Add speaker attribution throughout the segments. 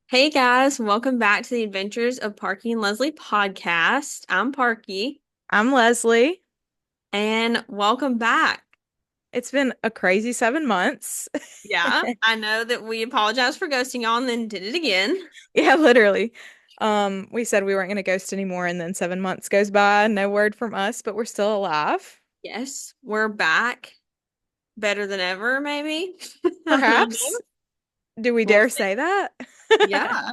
Speaker 1: Hey guys, welcome back to the Adventures of Parky and Leslie podcast. I'm Parky,
Speaker 2: I'm Leslie.
Speaker 1: and welcome back.
Speaker 2: It's been a crazy 7 months.
Speaker 1: Yeah, I know that we apologized for ghosting y'all and then did it again.
Speaker 2: Yeah, literally. We said we weren't going to ghost anymore, and then 7 months goes by, no word from us, but we're still alive.
Speaker 1: Yes, we're back. Better than ever, maybe. I don't
Speaker 2: Perhaps.
Speaker 1: know.
Speaker 2: Do we
Speaker 1: We'll
Speaker 2: dare
Speaker 1: see.
Speaker 2: say that?
Speaker 1: Yeah.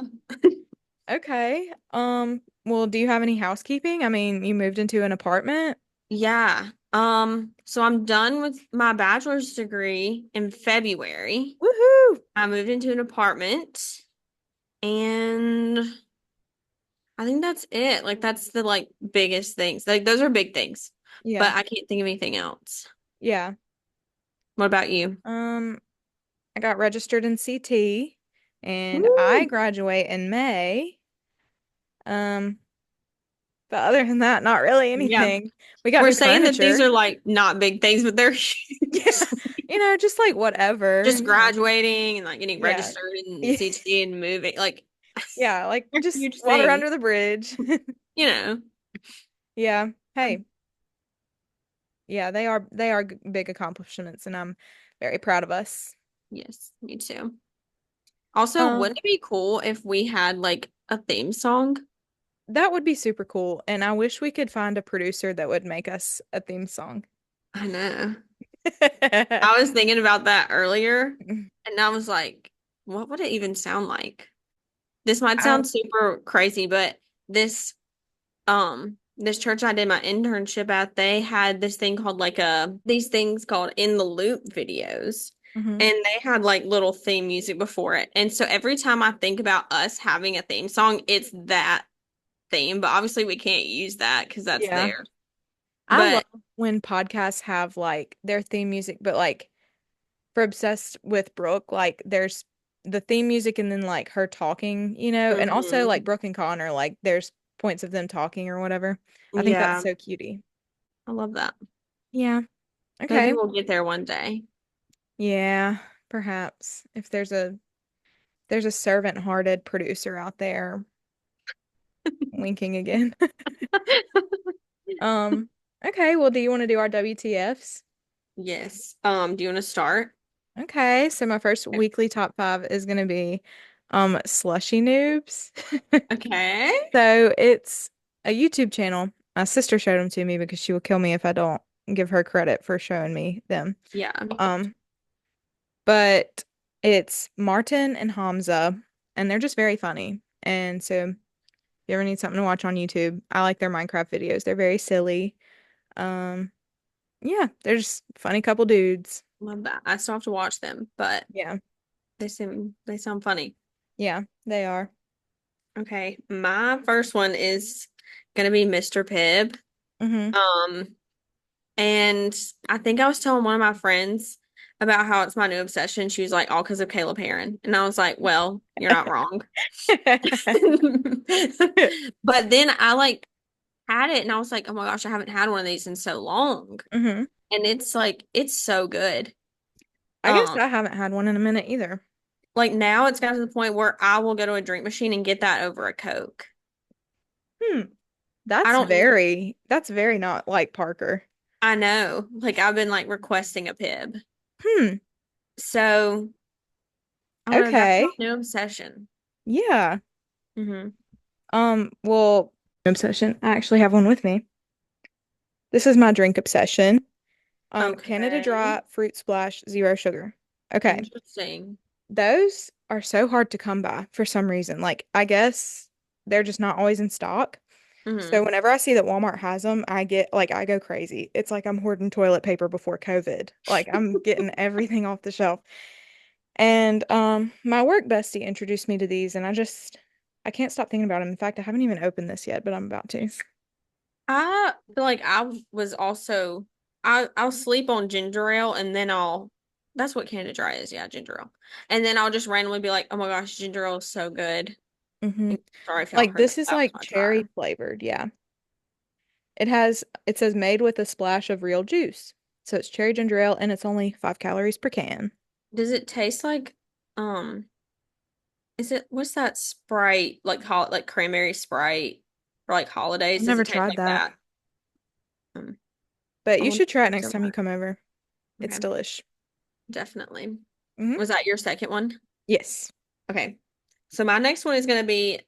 Speaker 2: Okay. Well, do you have any housekeeping? I mean, you moved into an apartment.
Speaker 1: Yeah. So I'm done with my bachelor's degree in February.
Speaker 2: Woohoo!
Speaker 1: I moved into an apartment and I think that's it. Like that's the biggest things. Like those are big things.
Speaker 2: Yeah.
Speaker 1: But I can't think of anything else.
Speaker 2: Yeah.
Speaker 1: What about you?
Speaker 2: Um, I got registered in CT and I
Speaker 1: Woo!
Speaker 2: graduate in May. Um, But other than that, not really
Speaker 1: Yeah.
Speaker 2: anything. We got
Speaker 1: We're
Speaker 2: new
Speaker 1: saying that these
Speaker 2: furniture.
Speaker 1: are like not big things, but they're
Speaker 2: Yeah,
Speaker 1: huge.
Speaker 2: just like whatever,
Speaker 1: Just graduating and like getting
Speaker 2: Yeah.
Speaker 1: registered in
Speaker 2: Yeah,
Speaker 1: CT and moving, like
Speaker 2: yeah, like
Speaker 1: they're
Speaker 2: just
Speaker 1: huge
Speaker 2: water
Speaker 1: things,
Speaker 2: under the bridge.
Speaker 1: you know.
Speaker 2: Yeah. Hey, yeah, they are big accomplishments and I'm very proud of us.
Speaker 1: Yes, me too. Also,
Speaker 2: Um,
Speaker 1: wouldn't it be cool if we had like a theme song?
Speaker 2: that would be super cool and I wish we could find a producer that would make us a theme song.
Speaker 1: I know. I was thinking about that earlier, and I was like, what would it even sound like? This might
Speaker 2: I
Speaker 1: sound super crazy, but this church I did my internship at, they had this thing called these things called in the loop videos.
Speaker 2: mhm.
Speaker 1: And they had like little theme music before it. And so every time I think about us having a theme song, it's that theme. But obviously we can't use that because that's
Speaker 2: Yeah.
Speaker 1: theirs.
Speaker 2: I love
Speaker 1: But
Speaker 2: when podcasts have like their theme music, but like for Obsessed with Brooke, like there's the theme music and then like her talking, and also like
Speaker 1: mhm.
Speaker 2: Brooke and Connor, like there's points of them talking or whatever. I think that's
Speaker 1: Yeah,
Speaker 2: so cutie.
Speaker 1: I love that.
Speaker 2: Yeah.
Speaker 1: Maybe
Speaker 2: Okay.
Speaker 1: we'll get there one day.
Speaker 2: Yeah, perhaps if there's a servant-hearted producer out there winking again. Um, okay, well, do you want to do our WTFs?
Speaker 1: Yes. Do you want to start?
Speaker 2: Okay, so my first weekly top five is gonna be slushy noobs.
Speaker 1: Okay.
Speaker 2: So it's a YouTube channel. My sister showed them to me because she will kill me if I don't give her credit for showing me them.
Speaker 1: Yeah.
Speaker 2: Um, but it's Martin and Hamza, and they're just very funny. And so if you ever need something to watch on YouTube, I like their Minecraft videos. They're very silly. Um, yeah, they're just funny couple dudes.
Speaker 1: Love that. I still have to watch them, but
Speaker 2: Yeah,
Speaker 1: they sound funny.
Speaker 2: yeah, they are.
Speaker 1: Okay, my first one is gonna be Mr. Pibb.
Speaker 2: Mm-hmm.
Speaker 1: Um, and I think I was telling one of my friends about how it's my new obsession. She was like, all because of Caleb Heron. And I was like, well, you're not wrong. But then I had it and I was like, oh my gosh, I haven't had one of these in so long.
Speaker 2: hmm
Speaker 1: And it's like it's so good.
Speaker 2: I guess
Speaker 1: Um,
Speaker 2: I haven't had one in a minute either.
Speaker 1: like now it's gotten to the point where I will go to a drink machine and get that over a Coke.
Speaker 2: Hmm.
Speaker 1: I don't
Speaker 2: That's very not like Parker.
Speaker 1: I know. Like I've been like requesting a Pib.
Speaker 2: Hmm.
Speaker 1: So I don't know, that's my
Speaker 2: Okay.
Speaker 1: new obsession.
Speaker 2: Yeah.
Speaker 1: Hmm.
Speaker 2: Well, obsession. I actually have one with me. This is my drink obsession. Canada
Speaker 1: Okay.
Speaker 2: Dry Fruit Splash Zero Sugar. Okay.
Speaker 1: Interesting.
Speaker 2: Those are so hard to come by for some reason. Like, I guess they're just not always in stock. So
Speaker 1: Hmm.
Speaker 2: whenever I see that Walmart has them, I go crazy. It's like I'm hoarding toilet paper before COVID. Like I'm getting everything off the shelf. And my work bestie introduced me to these and I can't stop thinking about them. In fact, I haven't even opened this yet, but I'm about to.
Speaker 1: I feel like I was also I'll sleep on ginger ale and then I'll that's what Canada Dry is, yeah, ginger ale. And then I'll just randomly be like, oh my gosh, ginger ale is so good.
Speaker 2: hmm
Speaker 1: And sorry if y'all
Speaker 2: Like
Speaker 1: heard that.
Speaker 2: this is
Speaker 1: That was
Speaker 2: like
Speaker 1: my
Speaker 2: cherry
Speaker 1: dryer.
Speaker 2: flavored, yeah. It says made with a splash of real juice. So it's cherry ginger ale and it's only 5 calories per can.
Speaker 1: Does it taste like um Is it what's that Sprite like cranberry Sprite for like
Speaker 2: I've
Speaker 1: holidays? Does
Speaker 2: never
Speaker 1: it taste
Speaker 2: tried
Speaker 1: like
Speaker 2: that,
Speaker 1: that? Um,
Speaker 2: but
Speaker 1: I
Speaker 2: you
Speaker 1: wonder
Speaker 2: should try it
Speaker 1: if
Speaker 2: next
Speaker 1: they're
Speaker 2: time you
Speaker 1: more.
Speaker 2: come over. It's
Speaker 1: Okay,
Speaker 2: delish.
Speaker 1: definitely.
Speaker 2: Hmm.
Speaker 1: Was that your second one?
Speaker 2: Yes.
Speaker 1: Okay. So my next one is gonna be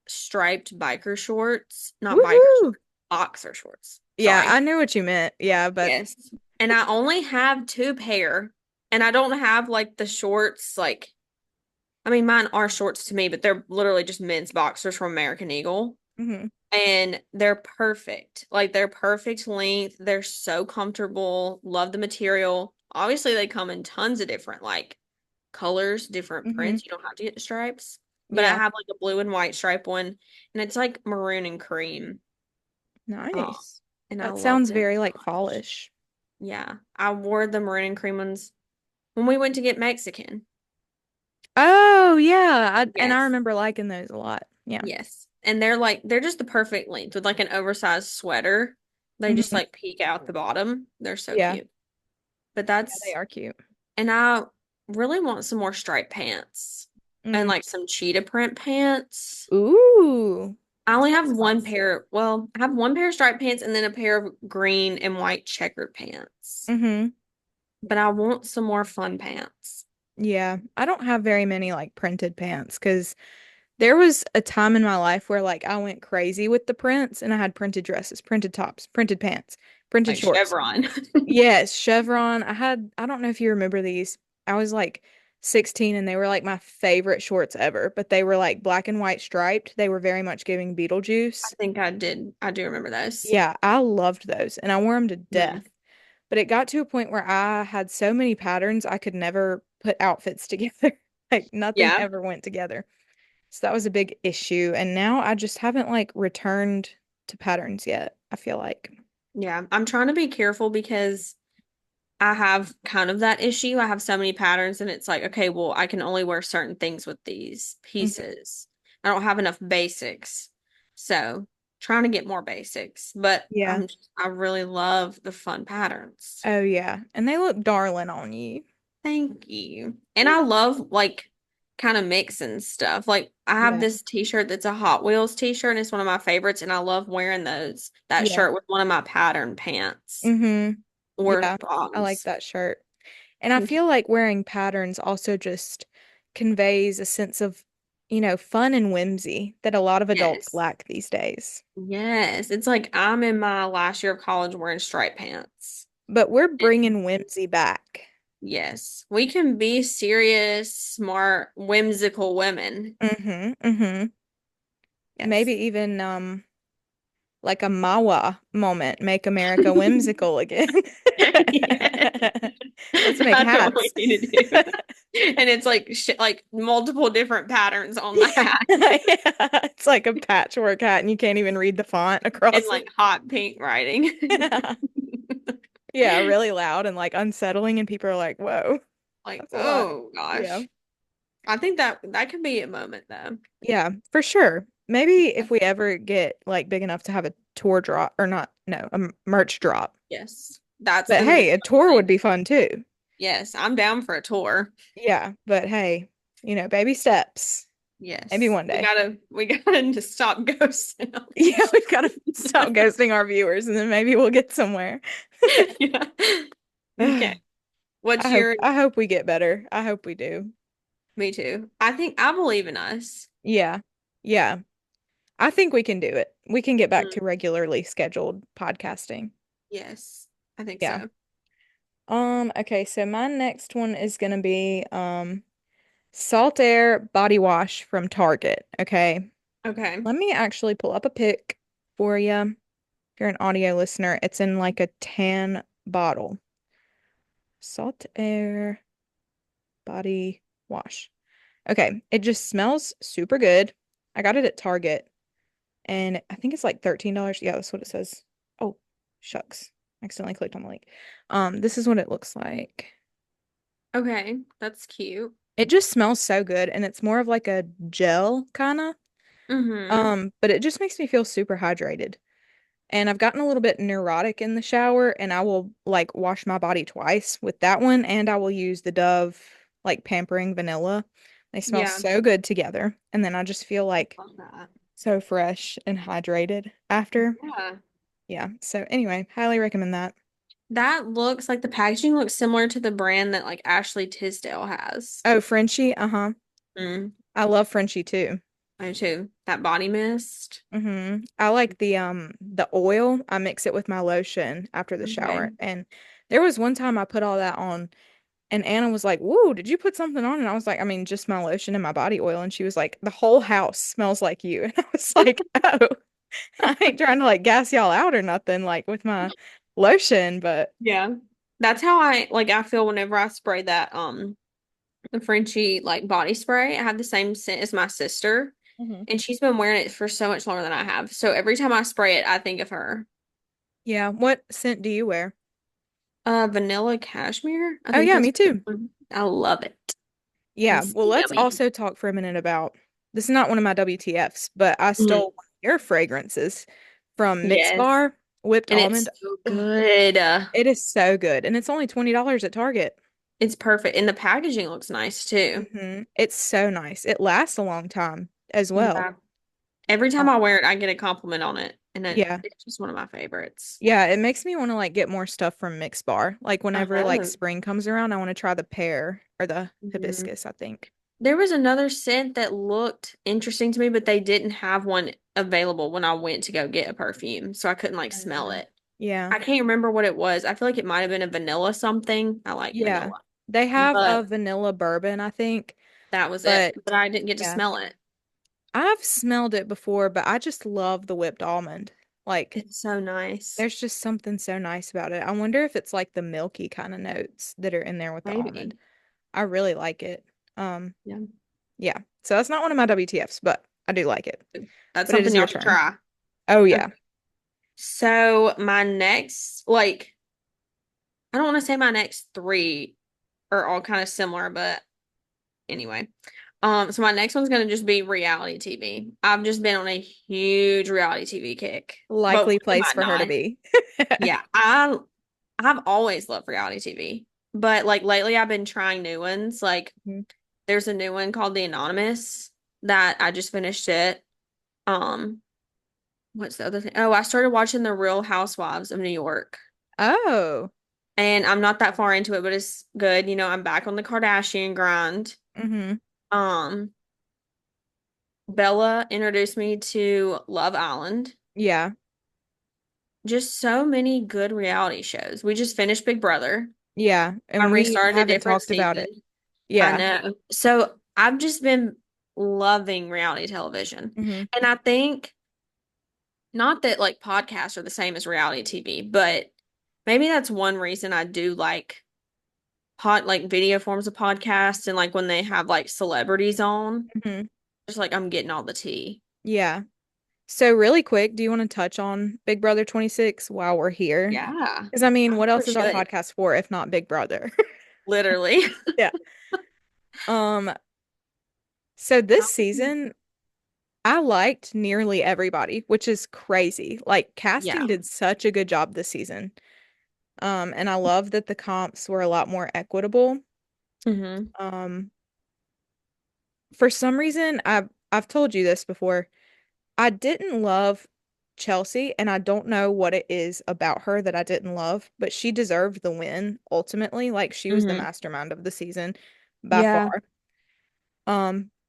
Speaker 1: striped biker shorts, not biker
Speaker 2: Woohoo!
Speaker 1: shorts, boxer shorts.
Speaker 2: Yeah,
Speaker 1: Sorry.
Speaker 2: I knew what you meant. Yeah, but
Speaker 1: Yes. And I only have two pair, and I don't have like the shorts like I mean mine are shorts to me, but they're literally just men's boxers from American Eagle.
Speaker 2: mhm,
Speaker 1: And they're perfect. Like they're perfect length. They're so comfortable. Love the material. Obviously, they come in tons of different like colors, different
Speaker 2: mhm.
Speaker 1: prints. You don't have to get the stripes. But I
Speaker 2: Yeah.
Speaker 1: have like a blue and white stripe one, and it's like maroon and cream. Oh,
Speaker 2: Nice.
Speaker 1: and I
Speaker 2: That
Speaker 1: love
Speaker 2: sounds
Speaker 1: them
Speaker 2: very
Speaker 1: so
Speaker 2: like
Speaker 1: much.
Speaker 2: fallish.
Speaker 1: Yeah, I wore the maroon and cream ones when we went to get Mexican.
Speaker 2: Oh, yeah. And I
Speaker 1: Yes.
Speaker 2: remember liking those a lot. Yeah.
Speaker 1: Yes. And they're just the perfect length with like an oversized sweater. They just
Speaker 2: Mhm.
Speaker 1: like peek out the bottom. They're so
Speaker 2: Yeah.
Speaker 1: cute. But
Speaker 2: Yeah, they
Speaker 1: that's
Speaker 2: are cute.
Speaker 1: and I really want some more striped pants and
Speaker 2: Mm.
Speaker 1: like some cheetah print pants.
Speaker 2: Ooh.
Speaker 1: I only have
Speaker 2: That's
Speaker 1: one
Speaker 2: nice.
Speaker 1: pair. Well, I have one pair of striped pants and then a pair of green and white checkered pants.
Speaker 2: Hmm.
Speaker 1: But I want some more fun pants.
Speaker 2: Yeah. I don't have very many like printed pants because there was a time in my life where like I went crazy with the prints and I had printed dresses, printed tops, printed pants, printed
Speaker 1: Like
Speaker 2: shorts.
Speaker 1: chevron.
Speaker 2: Yes, chevron. I don't know if you remember these. I was like 16 and they were like my favorite shorts ever, but they were like black and white striped. They were very much giving
Speaker 1: I
Speaker 2: Beetlejuice.
Speaker 1: think I did. I do remember those.
Speaker 2: Yeah, I loved those and I wore them to
Speaker 1: Hmm.
Speaker 2: death. But it got to a point where I had so many patterns I could never put outfits together. Like nothing
Speaker 1: Yeah.
Speaker 2: ever went together. So that was a big issue. And now I just haven't like returned to patterns yet, I feel like.
Speaker 1: Yeah. I'm trying to be careful because I have kind of that issue. I have so many patterns, and it's like, okay, well, I can only wear certain things with these
Speaker 2: Mhm.
Speaker 1: pieces. I don't have enough basics. So, trying to get more basics, but
Speaker 2: Yeah.
Speaker 1: I really love the fun patterns.
Speaker 2: Oh yeah. And they look darling on you.
Speaker 1: Thank you. And I love like kind of mixing stuff. Like I have
Speaker 2: Yeah.
Speaker 1: this t-shirt that's a Hot Wheels t-shirt and it's one of my favorites and I love wearing that
Speaker 2: Yeah.
Speaker 1: shirt with one of my pattern pants
Speaker 2: Mm-hmm.
Speaker 1: or
Speaker 2: Yeah. I like
Speaker 1: bottoms.
Speaker 2: that shirt. And I
Speaker 1: Thank you.
Speaker 2: feel like wearing patterns also just conveys a sense of, fun and whimsy that a lot of adults
Speaker 1: Yes.
Speaker 2: lack these days.
Speaker 1: Yes. It's like I'm in my last year of college wearing striped pants.
Speaker 2: But we're
Speaker 1: And
Speaker 2: bringing whimsy back.
Speaker 1: yes, we can be serious, smart, whimsical women.
Speaker 2: Mm-hmm. Mm-hmm. Maybe
Speaker 1: Yes.
Speaker 2: even like a Mawa moment, make America whimsical again.
Speaker 1: Yes.
Speaker 2: Let's make
Speaker 1: That's what we
Speaker 2: hats.
Speaker 1: need to do. And it's like like multiple different patterns on the
Speaker 2: Yeah.
Speaker 1: hat
Speaker 2: Yeah, it's like a patchwork hat and you can't even read the font
Speaker 1: and
Speaker 2: across it.
Speaker 1: like hot pink writing.
Speaker 2: Yeah. Yeah, really loud and like unsettling and people are like, "Whoa,
Speaker 1: Like,
Speaker 2: that's a lot."
Speaker 1: oh
Speaker 2: Yeah.
Speaker 1: gosh. I think that could be a moment though.
Speaker 2: Yeah, for sure. Maybe if we ever get like big enough to have a tour drop or not, no, a merch drop.
Speaker 1: Yes. That's
Speaker 2: But
Speaker 1: the
Speaker 2: hey,
Speaker 1: video
Speaker 2: a tour would
Speaker 1: thing.
Speaker 2: be fun too.
Speaker 1: Yes, I'm down for a tour.
Speaker 2: Yeah, but hey, baby steps. Maybe
Speaker 1: Yes.
Speaker 2: one
Speaker 1: We
Speaker 2: day.
Speaker 1: gotta we gotta just stop ghosting them.
Speaker 2: Yeah, we've got to stop ghosting our viewers and then maybe we'll get somewhere.
Speaker 1: Yeah. Okay.
Speaker 2: I
Speaker 1: What's
Speaker 2: hope
Speaker 1: your
Speaker 2: I hope we get better. I hope we do.
Speaker 1: me too. I think I believe in us.
Speaker 2: Yeah. Yeah. I think we can do it. We can get back
Speaker 1: Mm,
Speaker 2: to regularly scheduled podcasting.
Speaker 1: yes. I think
Speaker 2: Yeah.
Speaker 1: so.
Speaker 2: Okay, so my next one is gonna be Salt Air body wash from Target. Okay.
Speaker 1: Okay.
Speaker 2: Let me actually pull up a pic for you. If you're an audio listener, it's in like a tan bottle. Salt Air body wash. Okay, it just smells super good. I got it at Target and I think it's like $13. Yeah, that's what it says. Oh, shucks. Accidentally clicked on the link. This is what it looks like.
Speaker 1: Okay. That's cute.
Speaker 2: It just smells so good and it's more of like a gel kind of.
Speaker 1: Mm-hmm.
Speaker 2: But it just makes me feel super hydrated. And I've gotten a little bit neurotic in the shower and I will like wash my body twice with that one and I will use the Dove like pampering vanilla They smell
Speaker 1: Yeah.
Speaker 2: so good together. And then I just feel like
Speaker 1: Love that.
Speaker 2: so fresh and hydrated after.
Speaker 1: Yeah.
Speaker 2: Yeah. So anyway, highly recommend that.
Speaker 1: That looks like the packaging looks similar to the brand that like Ashley Tisdale has.
Speaker 2: Oh, Frenchie. Uh-huh.
Speaker 1: Mm,
Speaker 2: I love Frenchie too.
Speaker 1: I do too. That body mist.
Speaker 2: I like the oil. I mix it with my lotion after the shower.
Speaker 1: Okay.
Speaker 2: And there was one time I put all that on and Anna was like, "Whoa, did you put something on?" And I was like, "I mean, just my lotion and my body oil." And she was like, "The whole house smells like you." And I was like, "Oh, I ain't trying to like gas y'all out or nothing like with my lotion, but
Speaker 1: Yeah. That's how I feel whenever I spray that the Frenchie like body spray. I have the same scent as my sister,
Speaker 2: Mhm.
Speaker 1: and she's been wearing it for so much longer than I have. So every time I spray it, I think of her.
Speaker 2: Yeah, what scent do you wear?"
Speaker 1: Vanilla cashmere. I
Speaker 2: Oh
Speaker 1: think
Speaker 2: yeah,
Speaker 1: that's
Speaker 2: me too.
Speaker 1: I love it.
Speaker 2: Yeah,
Speaker 1: It's
Speaker 2: well, let's
Speaker 1: yummy.
Speaker 2: also talk for a minute about this is not one of my WTFs, but I
Speaker 1: Mm,
Speaker 2: stole one of your fragrances from Mix
Speaker 1: yes.
Speaker 2: Bar, whipped
Speaker 1: And it's
Speaker 2: almond.
Speaker 1: so
Speaker 2: Ugh,
Speaker 1: good.
Speaker 2: it is so good, and it's only $20 at Target.
Speaker 1: It's perfect. And the packaging looks nice too.
Speaker 2: It's so nice. It lasts a long time as well.
Speaker 1: Yeah. Every
Speaker 2: Uh,
Speaker 1: time I wear it, I get a compliment on it. And
Speaker 2: yeah.
Speaker 1: it's just one of my favorites.
Speaker 2: Yeah, it makes me want to like get more stuff from Mix Bar. Like
Speaker 1: I
Speaker 2: whenever like
Speaker 1: know.
Speaker 2: spring comes around, I want to try the pear or the
Speaker 1: Mhm.
Speaker 2: hibiscus, I think.
Speaker 1: There was another scent that looked interesting to me, but they didn't have one available when I went to go get a perfume. So I couldn't like smell
Speaker 2: Mm.
Speaker 1: it.
Speaker 2: Yeah.
Speaker 1: I can't remember what it was. I feel like it might have been a vanilla something. I like
Speaker 2: Yeah.
Speaker 1: vanilla.
Speaker 2: They have a
Speaker 1: But
Speaker 2: vanilla bourbon, I think,
Speaker 1: that was it.
Speaker 2: but
Speaker 1: But I didn't get to
Speaker 2: yeah.
Speaker 1: smell it.
Speaker 2: I've smelled it before, but I just love the whipped almond. Like
Speaker 1: It's so nice.
Speaker 2: there's just something so nice about it. I wonder if it's like the milky kind of notes that are in there with the almond.
Speaker 1: Maybe.
Speaker 2: I really like it. Um,
Speaker 1: Yeah.
Speaker 2: yeah. So that's not one of my WTFs, but I do like it.
Speaker 1: That's
Speaker 2: But it is
Speaker 1: something
Speaker 2: your
Speaker 1: y'all should
Speaker 2: turn.
Speaker 1: try.
Speaker 2: Oh
Speaker 1: Okay.
Speaker 2: yeah.
Speaker 1: So my next, like, I don't want to say my next three are all kind of similar, but anyway. So my next one's gonna just be reality TV. I've just been on a huge reality TV kick, but
Speaker 2: Likely
Speaker 1: it
Speaker 2: place
Speaker 1: might
Speaker 2: for her to
Speaker 1: not.
Speaker 2: be.
Speaker 1: Yeah, I've always loved reality TV, but like lately I've been trying new ones. Like
Speaker 2: Mhm.
Speaker 1: there's a new one called The Anonymous that I just finished it. Um, what's the other thing? Oh, I started watching The Real Housewives of New York.
Speaker 2: Oh.
Speaker 1: And I'm not that far into it, but it's good. You know, I'm back on the Kardashian grind.
Speaker 2: Mm-hmm.
Speaker 1: Um, Bella introduced me to Love Island.
Speaker 2: Yeah.
Speaker 1: Just so many good reality shows. We just finished Big Brother.
Speaker 2: Yeah.
Speaker 1: I
Speaker 2: And we
Speaker 1: restarted a
Speaker 2: haven't
Speaker 1: different
Speaker 2: talked about it.
Speaker 1: season. I
Speaker 2: Yeah.
Speaker 1: know. So I've just been loving reality television.
Speaker 2: Mm-hmm.
Speaker 1: And I think not that like podcasts are the same as reality TV, but maybe that's one reason I do like video forms of podcasts and like when they have like celebrities on,
Speaker 2: Mm-hmm.
Speaker 1: just like I'm getting all the tea.
Speaker 2: Yeah. So really quick, do you want to touch on Big Brother 26 while we're here?
Speaker 1: Yeah,
Speaker 2: Because I mean,
Speaker 1: I
Speaker 2: what
Speaker 1: probably
Speaker 2: else is our
Speaker 1: should.
Speaker 2: podcast for if not Big Brother?
Speaker 1: Literally.
Speaker 2: Yeah. Um, so this season I liked nearly everybody, which is crazy. Like casting
Speaker 1: Yeah.
Speaker 2: did such a good job this season. And I love that the comps were a lot more equitable.
Speaker 1: Hmm.
Speaker 2: Um, for some reason, I've told you this before. I didn't love Chelsea, and I don't know what it is about her that I didn't love, but she deserved the win ultimately. Like she was the
Speaker 1: Hmm.
Speaker 2: mastermind of the season by
Speaker 1: Yeah.
Speaker 2: far.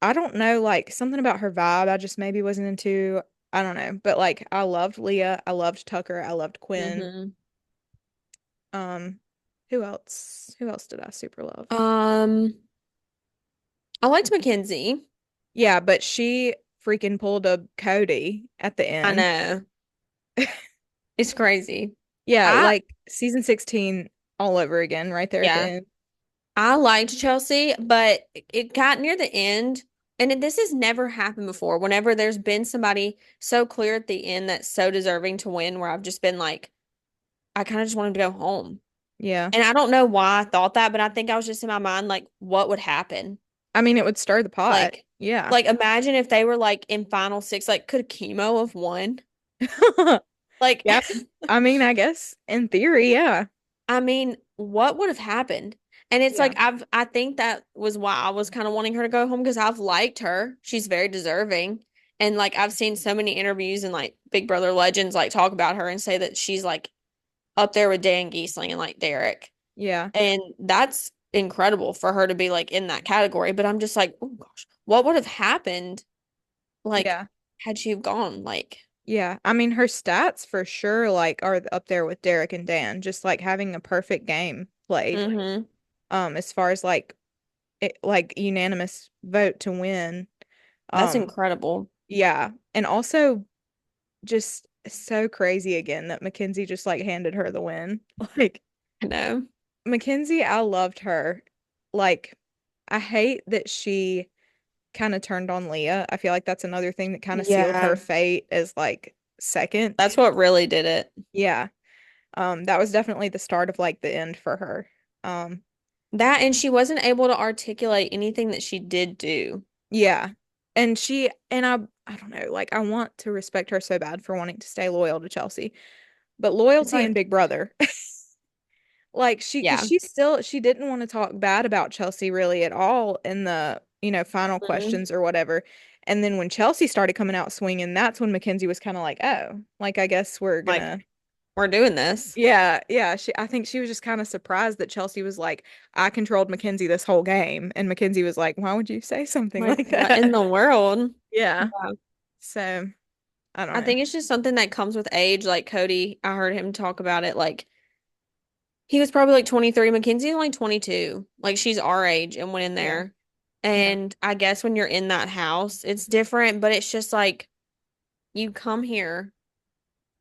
Speaker 2: I don't know, like something about her vibe I just maybe wasn't into. I don't know, but like I loved Leah, I loved Tucker, I loved Quinn.
Speaker 1: Hmm.
Speaker 2: Um, who else? Who else did I super love?
Speaker 1: Um, I liked Mackenzie.
Speaker 2: Yeah, but she freaking pulled a Cody at the
Speaker 1: I
Speaker 2: end.
Speaker 1: know. It's crazy.
Speaker 2: Yeah,
Speaker 1: I
Speaker 2: like season 16 all over again right there at the
Speaker 1: yeah.
Speaker 2: end.
Speaker 1: I liked Chelsea, but it got near the end, and this has never happened before. Whenever there's been somebody so clear at the end that's so deserving to win, where I've just been like, I kind of just wanted to go home.
Speaker 2: Yeah.
Speaker 1: And I don't know why I thought that, but I think I was just in my mind like, what would happen?
Speaker 2: I mean, it would stir the pot.
Speaker 1: Like,
Speaker 2: Yeah.
Speaker 1: like imagine if they were like in final six, like could chemo have won? Like,
Speaker 2: Yep. I mean, I guess in theory, yeah.
Speaker 1: I mean, what would have happened? And it's like
Speaker 2: Yeah.
Speaker 1: I think that was why I was kind of wanting her to go home because I've liked her. She's very deserving. And like I've seen so many interviews and like Big Brother legends like talk about her and say that she's like up there with Dan Giesling and like Derek.
Speaker 2: Yeah.
Speaker 1: And that's incredible for her to be like in that category. But I'm just like, oh gosh, what would have happened like
Speaker 2: Yeah.
Speaker 1: had she have gone? Like,
Speaker 2: Yeah. I mean, her stats for sure like are up there with Derek and Dan, just like having a perfect game played.
Speaker 1: mm-hmm.
Speaker 2: As far as like unanimous vote to win.
Speaker 1: That's
Speaker 2: Um,
Speaker 1: incredible.
Speaker 2: yeah. And also just so crazy again that Mackenzie just like handed her the win. Like
Speaker 1: I know.
Speaker 2: Mackenzie, I loved her. Like I hate that she kind of turned on Leah. I feel like that's another thing that kind of sealed her
Speaker 1: Yeah.
Speaker 2: fate as like second.
Speaker 1: That's what really did it.
Speaker 2: Yeah. That was definitely the start of like the end for her. Um,
Speaker 1: That and she wasn't able to articulate anything that she did do.
Speaker 2: yeah. And I don't know, like I want to respect her so bad for wanting to stay loyal to Chelsea. But
Speaker 1: It's
Speaker 2: loyalty and
Speaker 1: like,
Speaker 2: Big Brother. Like because
Speaker 1: yeah.
Speaker 2: she didn't want to talk bad about Chelsea really at all in the, final
Speaker 1: Mhm.
Speaker 2: questions or whatever. And then when Chelsea started coming out swinging, that's when Mackenzie was kind of like, oh, like I guess we're
Speaker 1: Like,
Speaker 2: gonna.
Speaker 1: we're doing this.
Speaker 2: Yeah, yeah. I think she was just kind of surprised that Chelsea was like, I controlled Mackenzie this whole game. And Mackenzie was like, why would you say something
Speaker 1: Like,
Speaker 2: like
Speaker 1: what in
Speaker 2: that?
Speaker 1: the world?
Speaker 2: Yeah.
Speaker 1: Yeah.
Speaker 2: So I don't
Speaker 1: I
Speaker 2: know.
Speaker 1: think it's just something that comes with age. Like Cody, I heard him talk about it. Like he was probably like 23. Mackenzie's only 22. Like she's our age and went in
Speaker 2: Yeah.
Speaker 1: there.
Speaker 2: Yeah.
Speaker 1: And I guess when you're in that house, it's different, but it's just like you come here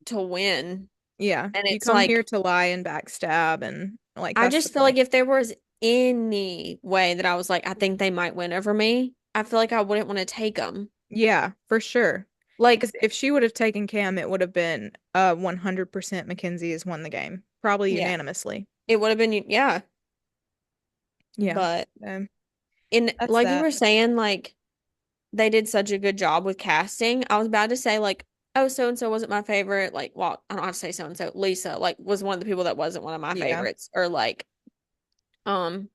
Speaker 1: to win.
Speaker 2: Yeah.
Speaker 1: And
Speaker 2: You
Speaker 1: it's
Speaker 2: come here
Speaker 1: like,
Speaker 2: to lie and backstab and like
Speaker 1: I
Speaker 2: that's the
Speaker 1: just feel like
Speaker 2: point.
Speaker 1: if there was any way that I was like, I think they might win over me, I feel like I wouldn't want to take them.
Speaker 2: Yeah, for sure.
Speaker 1: Like,
Speaker 2: Because if she would have taken Cam, it would have been 100% Mackenzie has won the game, probably
Speaker 1: yeah,
Speaker 2: unanimously.
Speaker 1: it would have been, yeah.
Speaker 2: Yeah.
Speaker 1: But,
Speaker 2: Um,
Speaker 1: in
Speaker 2: that's
Speaker 1: like you
Speaker 2: that.
Speaker 1: were saying, like, they did such a good job with casting. I was about to say, like, oh, so and so wasn't my favorite. Like, well, I don't have to say so and so. Lisa, like, was one of the people that wasn't one of my
Speaker 2: Yeah.
Speaker 1: favorites. Or, like, um,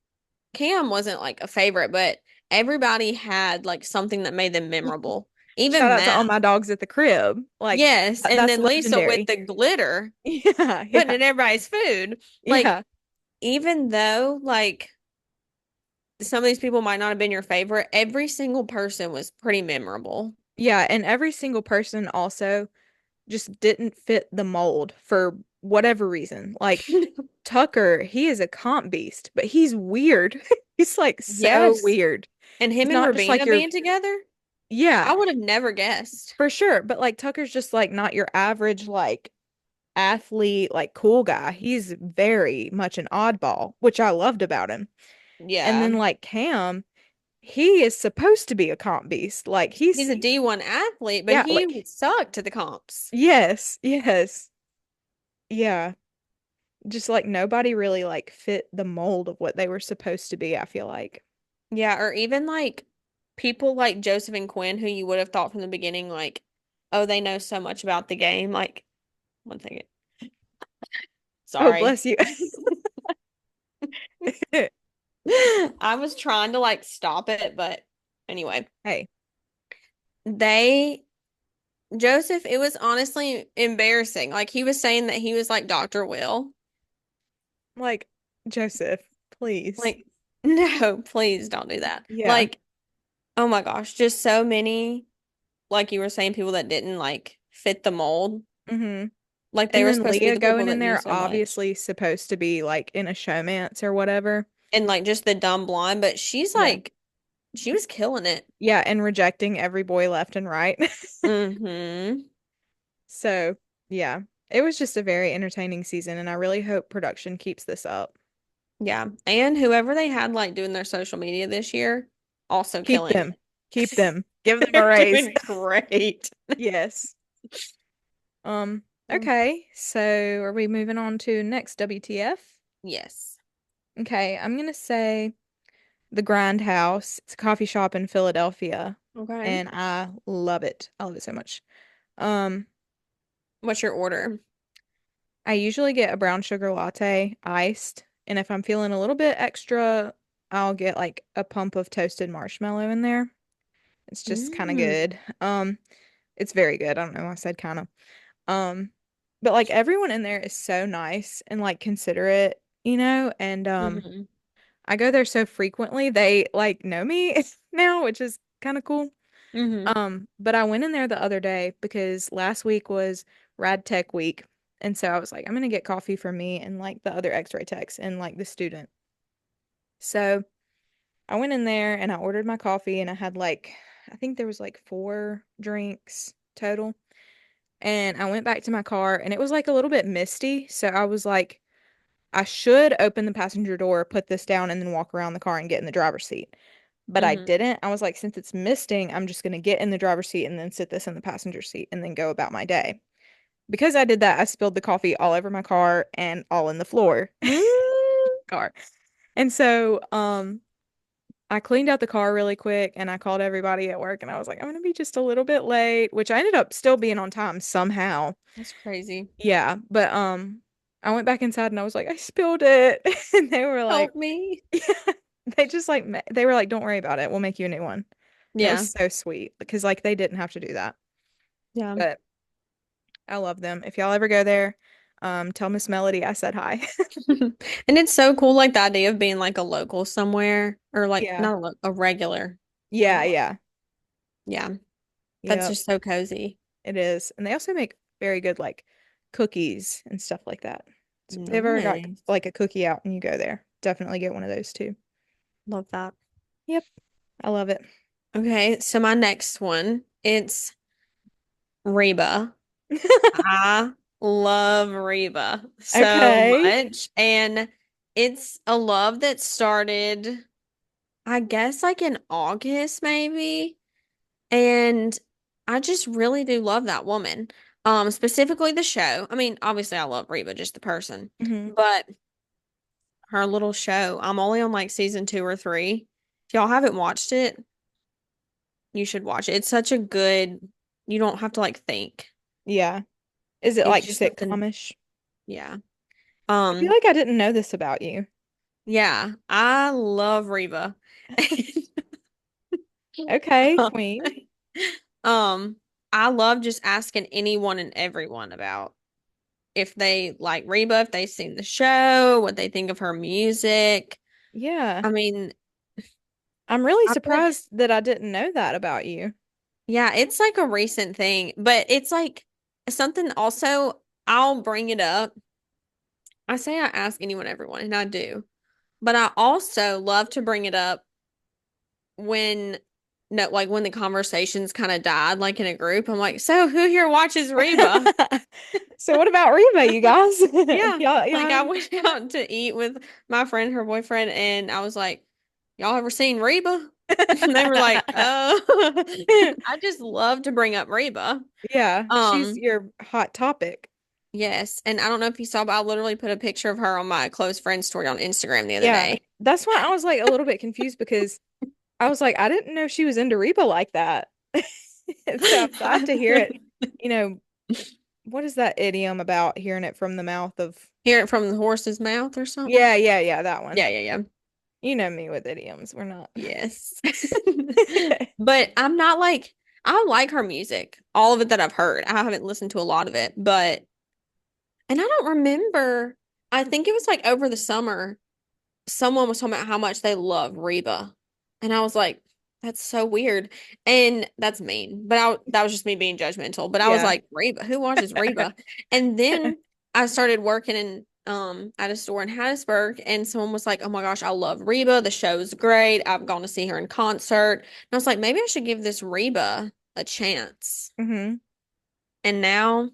Speaker 1: Cam wasn't like a favorite, but everybody had like something that made them memorable.
Speaker 2: Shout
Speaker 1: Even
Speaker 2: out to
Speaker 1: Matt.
Speaker 2: all my dogs at the crib. Like
Speaker 1: Yes, and
Speaker 2: that's
Speaker 1: then Lisa with
Speaker 2: legendary.
Speaker 1: the glitter
Speaker 2: Yeah,
Speaker 1: putting
Speaker 2: yeah.
Speaker 1: in everybody's food. Like,
Speaker 2: Yeah.
Speaker 1: even though like some of these people might not have been your favorite, every single person was pretty memorable.
Speaker 2: Yeah, and every single person also just didn't fit the mold for whatever reason. Like Tucker, he is a comp beast, but he's weird. He's like so
Speaker 1: Yes.
Speaker 2: weird.
Speaker 1: And
Speaker 2: He's
Speaker 1: him and
Speaker 2: not just like
Speaker 1: Rabina
Speaker 2: your,
Speaker 1: being together,
Speaker 2: yeah,
Speaker 1: I would have never guessed.
Speaker 2: for sure. But like Tucker's just like not your average like athlete, like cool guy. He's very much an oddball, which I loved about him. And
Speaker 1: Yeah.
Speaker 2: then like Cam, he is supposed to be a comp beast. Like
Speaker 1: He's a D1 athlete, but
Speaker 2: yeah,
Speaker 1: he
Speaker 2: like,
Speaker 1: sucked to the comps.
Speaker 2: yes, yes, yeah. Just like nobody really like fit the mold of what they were supposed to be, I feel like.
Speaker 1: Yeah, or even like people like Joseph and Quinn, who you would have thought from the beginning, like, oh, they know so much about the game. Like, one second.
Speaker 2: Oh,
Speaker 1: Sorry.
Speaker 2: bless you.
Speaker 1: I was trying to like stop it, but anyway,
Speaker 2: Hey,
Speaker 1: they, Joseph, it was honestly embarrassing. Like, he was saying that he was like Dr. Will.
Speaker 2: like Joseph, please.
Speaker 1: Like, no, please don't do that.
Speaker 2: Yeah.
Speaker 1: Like, oh my gosh, just so many, like you were saying, people that didn't like fit the mold.
Speaker 2: hmm
Speaker 1: Like they
Speaker 2: And
Speaker 1: were
Speaker 2: then
Speaker 1: supposed to be
Speaker 2: Leah
Speaker 1: the people
Speaker 2: going
Speaker 1: that
Speaker 2: in
Speaker 1: knew
Speaker 2: there,
Speaker 1: so much.
Speaker 2: obviously supposed to be like in a showmance or whatever.
Speaker 1: And like just the dumb blonde, but she's
Speaker 2: Yeah.
Speaker 1: like she was killing it.
Speaker 2: Yeah, and rejecting every boy left and right.
Speaker 1: Mm-hmm.
Speaker 2: So, yeah, it was just a very entertaining season, and I really hope production keeps this up.
Speaker 1: Yeah. And whoever they had like doing their social media this year, also
Speaker 2: Keep
Speaker 1: killing
Speaker 2: them. Keep
Speaker 1: it.
Speaker 2: them. Give them a
Speaker 1: They're
Speaker 2: raise.
Speaker 1: doing great.
Speaker 2: Yes.
Speaker 1: Mm.
Speaker 2: Okay, so are we moving on to next WTF?
Speaker 1: Yes.
Speaker 2: Okay, I'm gonna say the Grind House. It's a coffee shop in Philadelphia,
Speaker 1: Okay.
Speaker 2: and I love it. I love it so much. Um,
Speaker 1: What's your order?
Speaker 2: I usually get a brown sugar latte, iced, And if I'm feeling a little bit extra, I'll get like a pump of toasted marshmallow in there. It's just kind of
Speaker 1: Mm.
Speaker 2: good. It's very good. I don't know why I said kind of. Um, but like everyone in there is so nice and like considerate, and
Speaker 1: Hmm.
Speaker 2: I go there so frequently. They like know me now, which is kind of cool.
Speaker 1: Hmm.
Speaker 2: But I went in there the other day because last week was Rad Tech week. And so I was like, I'm gonna get coffee for me and like the other X-ray techs and like the student. So I went in there and I ordered my coffee and I had like I think there was like 4 drinks total. And I went back to my car and it was like a little bit misty. So I was like, I should open the passenger door, put this down, and then walk around the car and get in the driver's seat. But I
Speaker 1: Hmm.
Speaker 2: didn't. I was like, since it's misting, I'm just gonna get in the driver's seat and then sit this in the passenger seat and then go about my day. Because I did that, I spilled the coffee all over my car and all in the floor
Speaker 1: Mm.
Speaker 2: car. And so, I cleaned out the car really quick and I called everybody at work and I was like, I'm gonna be just a little bit late, which I ended up still being on time somehow.
Speaker 1: That's crazy.
Speaker 2: Yeah, but I went back inside and I was like, I spilled it. And they were like,
Speaker 1: Help me.
Speaker 2: yeah, they just like they were like, don't worry about it. We'll make you a new one. And it was
Speaker 1: Yeah.
Speaker 2: so sweet because like they didn't have to do that.
Speaker 1: Yeah.
Speaker 2: But I love them. If y'all ever go there, tell Miss Melody I said hi.
Speaker 1: And it's so cool, like the idea of being like a local somewhere or like
Speaker 2: Yeah.
Speaker 1: not a regular.
Speaker 2: Yeah, yeah.
Speaker 1: Yeah. That's
Speaker 2: Yep,
Speaker 1: just so cozy.
Speaker 2: it is. And they also make very good like cookies and stuff like that. So if they ever got
Speaker 1: Nice.
Speaker 2: like a cookie out and you go there, definitely get one of those too.
Speaker 1: Love that.
Speaker 2: Yep, I love it.
Speaker 1: Okay, so my next one, it's Reba. I love Reba so
Speaker 2: Okay.
Speaker 1: much. And it's a love that started, I guess, like in August, maybe. And I just really do love that woman. Specifically the show. I mean, obviously I love Reba, just the person.
Speaker 2: Hmm.
Speaker 1: But her little show, I'm only on like season 2 or 3. If y'all haven't watched it, you should watch it. It's such a good, you don't have to like think.
Speaker 2: Yeah. Is it
Speaker 1: It's
Speaker 2: like
Speaker 1: just something,
Speaker 2: sitcomish?
Speaker 1: yeah.
Speaker 2: I feel
Speaker 1: Um,
Speaker 2: like I didn't know this about you.
Speaker 1: yeah, I love Reba.
Speaker 2: Okay,
Speaker 1: Um,
Speaker 2: Queen.
Speaker 1: um, I love just asking anyone and everyone about if they like Reba, if they've seen the show, what they think of her music.
Speaker 2: Yeah.
Speaker 1: I mean,
Speaker 2: I'm really
Speaker 1: I feel like,
Speaker 2: surprised that I didn't know that about you.
Speaker 1: yeah, it's like a recent thing, but it's like something also I'll bring it up. I say I ask anyone, everyone, and I do, but I also love to bring it up when no, like when the conversations kind of died, like in a group. I'm like, so who here watches Reba?
Speaker 2: So what about Reba, you guys?
Speaker 1: Yeah.
Speaker 2: Y'all
Speaker 1: Like I
Speaker 2: haven't
Speaker 1: went out to eat with my friend, her boyfriend, and I was like, y'all ever seen Reba? And they were like, I just love to bring up Reba.
Speaker 2: Yeah, she's
Speaker 1: Um,
Speaker 2: your hot topic.
Speaker 1: yes. And I don't know if you saw, but I literally put a picture of her on my close friend story on Instagram the other
Speaker 2: Yeah.
Speaker 1: day.
Speaker 2: That's why I was like a little bit confused because I was like, I didn't know she was into Reba like that. So I'm glad to hear it. You know, what is that idiom about hearing it from the mouth of
Speaker 1: Hear it from the horse's mouth or something.
Speaker 2: Yeah, yeah, yeah, that one.
Speaker 1: Yeah, yeah, yeah.
Speaker 2: You know me with idioms. We're not.
Speaker 1: Yes. But I'm not like I like her music, all of it that I've heard. I haven't listened to a lot of it, but and I don't remember. I think it was like over the summer, someone was talking about how much they love Reba. And I was like, that's so weird. And that's mean. But that was just me being judgmental. But I was
Speaker 2: Yeah.
Speaker 1: like, Reba, who watches Reba? And then I started working in at a store in Hattiesburg and someone was like, "Oh my gosh, I love Reba. The show's great. I've gone to see her in concert." And I was like, maybe I should give this Reba a chance.
Speaker 2: Hmm.
Speaker 1: And now,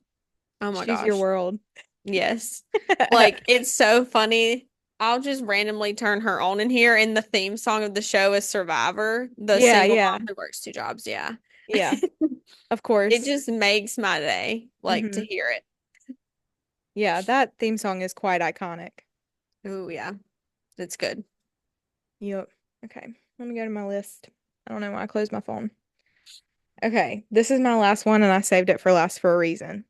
Speaker 1: oh my
Speaker 2: She's your
Speaker 1: gosh.
Speaker 2: world.
Speaker 1: Yes. Like it's so funny. I'll just randomly turn her on in here and the theme song of the show is Survivor, the
Speaker 2: Yeah,
Speaker 1: single
Speaker 2: yeah.
Speaker 1: mom who works 2 jobs. Yeah.
Speaker 2: Yeah, of
Speaker 1: It
Speaker 2: course.
Speaker 1: just makes my day, like to
Speaker 2: Hmm.
Speaker 1: hear it.
Speaker 2: Yeah, that theme song is quite iconic.
Speaker 1: Oh yeah. It's good.
Speaker 2: Yep. Okay, let me go to my list. I don't know why I closed my phone. Okay, this is my last one and I saved it for last for a reason.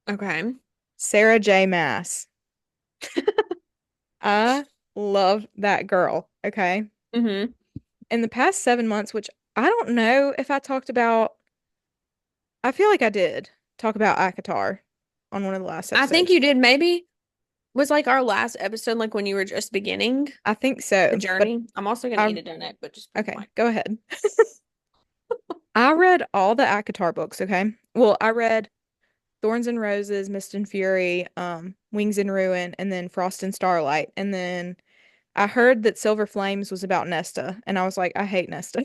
Speaker 1: Okay.
Speaker 2: Sarah J. Maas. I love that girl. Okay.
Speaker 1: Hmm.
Speaker 2: In the past 7 months, which I don't know if I talked about, I feel like I did talk about Akatar on one of the last
Speaker 1: I think
Speaker 2: episodes.
Speaker 1: you did maybe was like our last episode, like when you were just beginning
Speaker 2: I think
Speaker 1: the
Speaker 2: so, but
Speaker 1: journey. I'm also gonna eat
Speaker 2: I,
Speaker 1: a donut, but just be
Speaker 2: okay,
Speaker 1: quiet.
Speaker 2: go ahead. I read all the Akatar books, okay? Well, I read Thorns and Roses, Mist and Fury, Wings and Ruin, and then Frost and Starlight. And then I heard that Silver Flames was about Nesta, and I was like, I hate Nesta.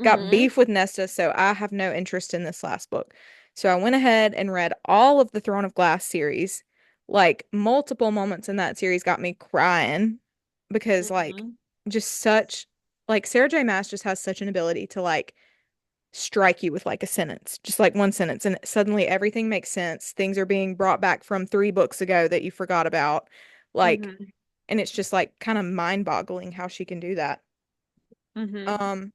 Speaker 2: Got
Speaker 1: Hmm.
Speaker 2: beef with Nesta, so I have no interest in this last book. So I went ahead and read all of the Throne of Glass series. Like multiple moments in that series got me crying because like
Speaker 1: Hmm.
Speaker 2: just such like Sarah J. Maas just has such an ability to like strike you with like a sentence, just like one sentence, and suddenly everything makes sense. Things are being brought back from 3 books ago that you forgot about. Like,
Speaker 1: Hmm.
Speaker 2: and it's just like kind of mind-boggling how she can do that.
Speaker 1: Hmm.
Speaker 2: Um,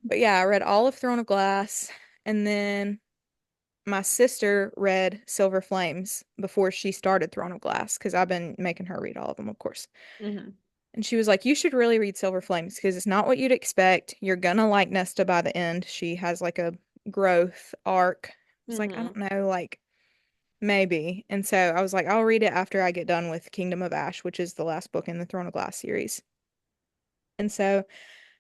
Speaker 2: but yeah, I read all of Throne of Glass, and then my sister read Silver Flames before she started Throne of Glass because I've been making her read all of them, of course.
Speaker 1: Hmm.
Speaker 2: And she was like, "You should really read Silver Flames because it's not what you'd expect. You're gonna like Nesta by the end. She has like a growth arc." I was like, "I don't
Speaker 1: Hmm.
Speaker 2: know, like maybe." And so I was like, "I'll read it after I get done with Kingdom of Ash, which is the last book in the Throne of Glass series." And so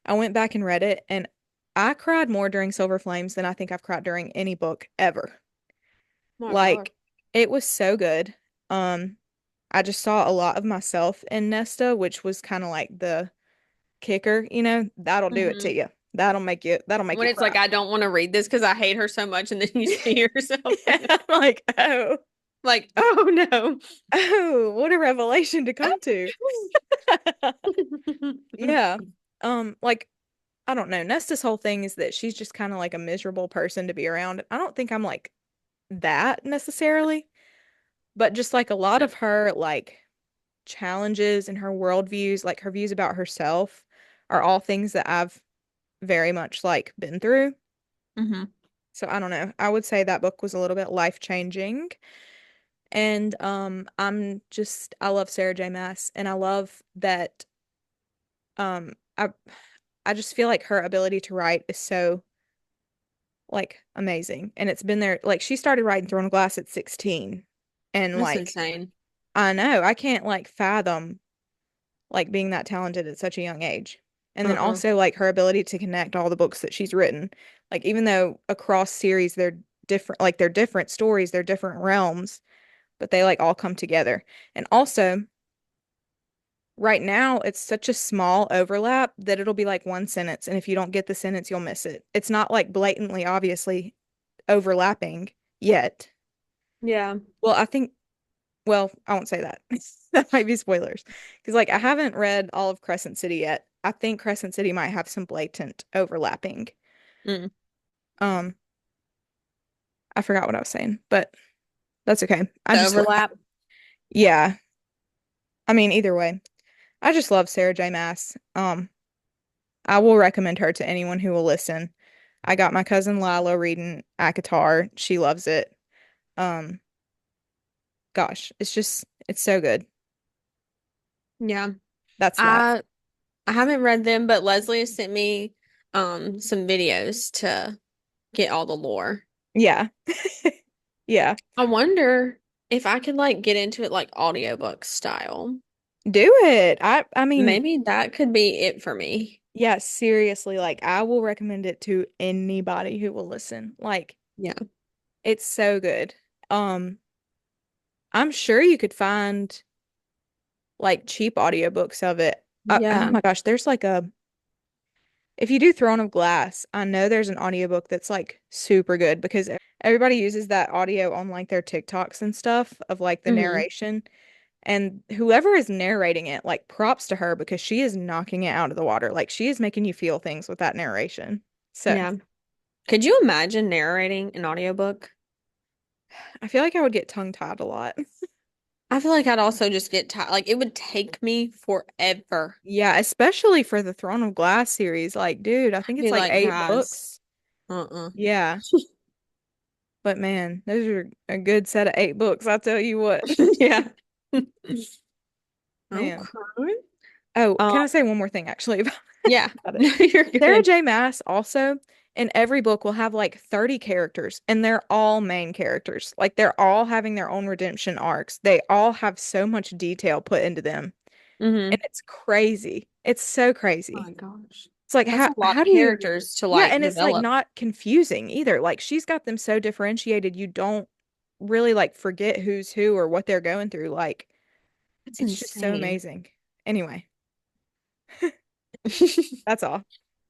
Speaker 2: I went back and read it, and I cried more during Silver Flames than I think I've cried during any book ever.
Speaker 1: My God.
Speaker 2: Like, it was so good. Um, I just saw a lot of myself in Nesta, which was kind of like the kicker, that'll do it to
Speaker 1: Hmm.
Speaker 2: you. That'll make
Speaker 1: When
Speaker 2: you
Speaker 1: it's
Speaker 2: cry.
Speaker 1: like I don't want to read this because I hate her so much, and then you see yourself in it.
Speaker 2: I'm like, oh,
Speaker 1: Like, oh no.
Speaker 2: oh, what a revelation to come to. Yeah. Like I don't know. Nesta's whole thing is that she's just kind of like a miserable person to be around. I don't think I'm like that necessarily, but just like a lot of her like challenges and her worldviews, like her views about herself, are all things that I've very much like been through.
Speaker 1: Hmm.
Speaker 2: So I don't know. I would say that book was a little bit life-changing. And I love Sarah J. Maas and I love that um I I just feel like her ability to write is so like amazing. And it's been there like she started writing Throne of Glass at 16. And
Speaker 1: That's
Speaker 2: like
Speaker 1: insane.
Speaker 2: I know, I can't like fathom like being that talented at such a young age. And then
Speaker 1: Uh-uh.
Speaker 2: also like her ability to connect all the books that she's written. Like even though across series they're different stories, they're different realms, but they like all come together. And also right now it's such a small overlap that it'll be like one sentence and if you don't get the sentence you'll miss it. It's not like blatantly obviously overlapping yet.
Speaker 1: Yeah.
Speaker 2: Well, I won't say that. That might be spoilers. Because like I haven't read all of Crescent City yet. I think Crescent City might have some blatant overlapping.
Speaker 1: Mm.
Speaker 2: Um, I forgot what I was saying, but that's okay.
Speaker 1: The overlap.
Speaker 2: Yeah. I mean, either way, I just love Sarah J. Maas. I will recommend her to anyone who will listen. I got my cousin Lila reading Akatar. She loves it. Um, gosh, it's so good.
Speaker 1: Yeah.
Speaker 2: That's that.
Speaker 1: I I haven't read them, but Leslie has sent me some videos to get all the lore.
Speaker 2: Yeah. Yeah.
Speaker 1: I wonder if I could like get into it like audiobook style.
Speaker 2: Do it. I mean,
Speaker 1: Maybe that could be it for me.
Speaker 2: yeah, seriously, like I will recommend it to anybody who will listen. Like
Speaker 1: Yeah.
Speaker 2: it's so good. Um, I'm sure you could find like cheap audiobooks of it. Oh
Speaker 1: Yeah.
Speaker 2: my gosh, there's like a if you do Throne of Glass, I know there's an audiobook that's like super good because everybody uses that audio on like their TikToks and stuff of like the
Speaker 1: Hmm.
Speaker 2: narration. And whoever is narrating it, like props to her because she is knocking it out of the water. Like she is making you feel things with that narration. So
Speaker 1: Yeah. Could you imagine narrating an audiobook?
Speaker 2: I feel like I would get tongue-tied a lot.
Speaker 1: I feel like I'd also just get tired. Like it would take me forever.
Speaker 2: Yeah, especially for the Throne of Glass series. Like, dude, I think
Speaker 1: I'd
Speaker 2: it's
Speaker 1: be
Speaker 2: like
Speaker 1: like,
Speaker 2: eight
Speaker 1: guys,
Speaker 2: books.
Speaker 1: uh-uh.
Speaker 2: Yeah. But man, those are a good set of 8 books, I'll tell you what.
Speaker 1: Yeah.
Speaker 2: Man.
Speaker 1: Okay.
Speaker 2: Oh,
Speaker 1: Um,
Speaker 2: can I say one more thing actually about,
Speaker 1: yeah.
Speaker 2: about it?
Speaker 1: No, you're
Speaker 2: Sarah
Speaker 1: good.
Speaker 2: J. Maas also in every book will have like 30 characters and they're all main characters. Like they're all having their own redemption arcs. They all have so much detail put into them. And
Speaker 1: Mm-hmm.
Speaker 2: it's crazy. It's so
Speaker 1: Oh
Speaker 2: crazy.
Speaker 1: my gosh.
Speaker 2: It's like
Speaker 1: That's a lot
Speaker 2: how
Speaker 1: of
Speaker 2: do you
Speaker 1: characters to
Speaker 2: yeah,
Speaker 1: like
Speaker 2: and it's like
Speaker 1: develop.
Speaker 2: not confusing either. Like she's got them so differentiated you don't really like forget who's who or what they're going through. Like
Speaker 1: That's
Speaker 2: it's just so
Speaker 1: insane.
Speaker 2: amazing. Anyway, that's all.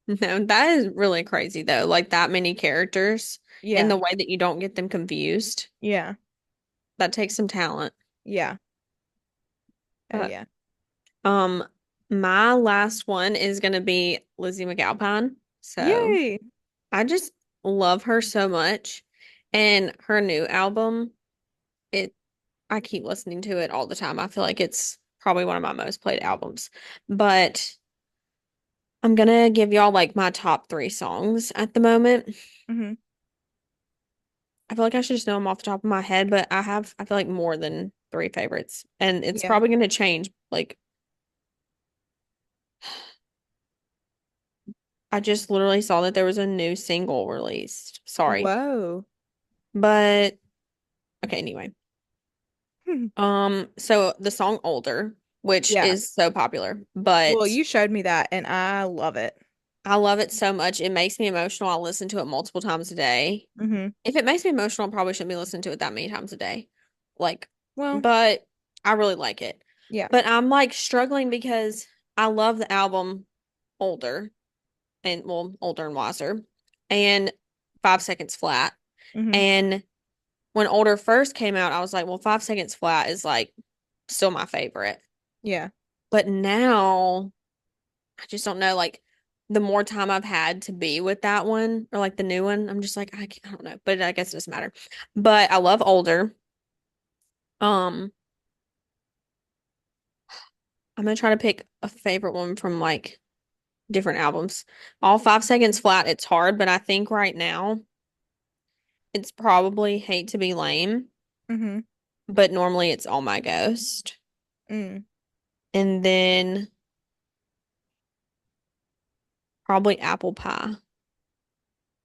Speaker 1: No, that is really crazy though. Like that many characters and
Speaker 2: Yeah.
Speaker 1: the way that you don't get them confused.
Speaker 2: Yeah.
Speaker 1: That takes some talent.
Speaker 2: Yeah. Oh
Speaker 1: But
Speaker 2: yeah.
Speaker 1: um my last one is gonna be Lizzie McAlpine. So
Speaker 2: Yay.
Speaker 1: I just love her so much. And her new album, it I keep listening to it all the time. I feel like it's probably one of my most played albums. But I'm gonna give y'all like my top three songs at the moment.
Speaker 2: Hmm.
Speaker 1: I feel like I should just know them off the top of my head, but I feel like more than three favorites. And it's
Speaker 2: Yeah.
Speaker 1: probably gonna change. Like I just literally saw that there was a new single released. Sorry.
Speaker 2: Whoa.
Speaker 1: But okay, anyway.
Speaker 2: Hmm.
Speaker 1: So the song Older, which
Speaker 2: Yeah.
Speaker 1: is so popular,
Speaker 2: Well,
Speaker 1: but
Speaker 2: you showed me that and I love it.
Speaker 1: I love it so much. It makes me emotional. I listen to it multiple times a day.
Speaker 2: Hmm.
Speaker 1: If it makes me emotional, I probably shouldn't be listening to it that many times a day. Like,
Speaker 2: Well,
Speaker 1: but I really like it.
Speaker 2: yeah.
Speaker 1: But I'm like struggling because I love the album Older and well, Older and Wiser and 5 Seconds Flat.
Speaker 2: Hmm.
Speaker 1: And when Older first came out, I was like, well, 5 Seconds Flat is like still my favorite.
Speaker 2: Yeah.
Speaker 1: But now I just don't know, like the more time I've had to be with that one or like the new one, I'm just like, I don't know, but I guess it doesn't matter. But I love Older. Um, I'm gonna try to pick a favorite one from like different albums. All 5 Seconds Flat, it's hard, but I think right now it's probably Hate to Be Lame,
Speaker 2: Hmm.
Speaker 1: but normally it's All My Ghost.
Speaker 2: Mm.
Speaker 1: And then probably Apple Pie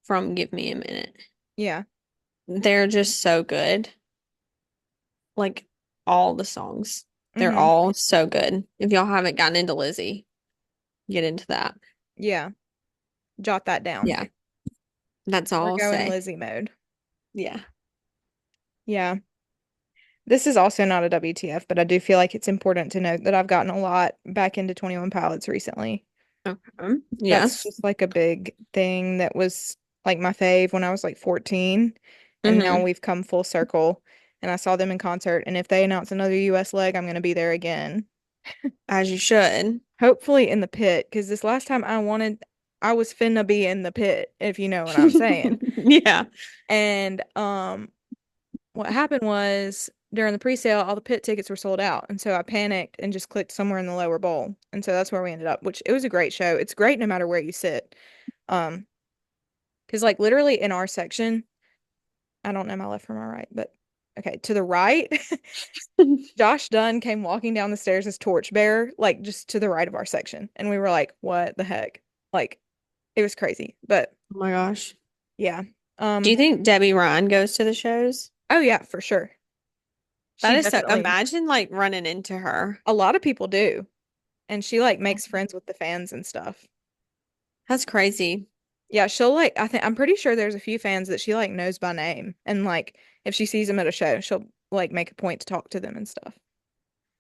Speaker 1: from Give Me a Minute.
Speaker 2: Yeah.
Speaker 1: They're just so good. Like all the songs. They're
Speaker 2: Hmm.
Speaker 1: all so good. If y'all haven't gotten into Lizzie, get into that.
Speaker 2: Yeah. Jot that down.
Speaker 1: Yeah, that's
Speaker 2: We're
Speaker 1: all I'll
Speaker 2: going
Speaker 1: say.
Speaker 2: Lizzie mode.
Speaker 1: Yeah.
Speaker 2: Yeah. This is also not a WTF, but I do feel like it's important to note that I've gotten a lot back into 21 Pilots recently.
Speaker 1: Okay.
Speaker 2: That's
Speaker 1: Yes.
Speaker 2: just like a big thing that was like my fave when I was like 14. And now
Speaker 1: Mm-hmm.
Speaker 2: we've come full circle. And I saw them in concert. And if they announce another US leg, I'm going to be there again.
Speaker 1: As you should.
Speaker 2: Hopefully in the pit, because this last time I was finna be in the pit, if you know what I'm saying.
Speaker 1: Yeah.
Speaker 2: And what happened was during the pre-sale, all the pit tickets were sold out. And so I panicked and just clicked somewhere in the lower bowl. And so that's where we ended up, which it was a great show. It's great no matter where you sit. Um, because like literally in our section, I don't know my left from my right, but okay, to the right, Josh Dunn came walking down the stairs as torchbearer, like just to the right of our section. And we were like, what the heck? Like it was crazy. But
Speaker 1: Oh my gosh.
Speaker 2: yeah.
Speaker 1: Do you
Speaker 2: Um,
Speaker 1: think Debbie Ryan goes to the shows?
Speaker 2: oh yeah, for sure.
Speaker 1: That
Speaker 2: She
Speaker 1: is so,
Speaker 2: definitely,
Speaker 1: imagine like running into her.
Speaker 2: a lot of people do. And she like makes friends with the fans and stuff.
Speaker 1: That's crazy.
Speaker 2: Yeah, she'll like I'm pretty sure there's a few fans that she like knows by name and like if she sees them at a show, she'll like make a point to talk to them and stuff.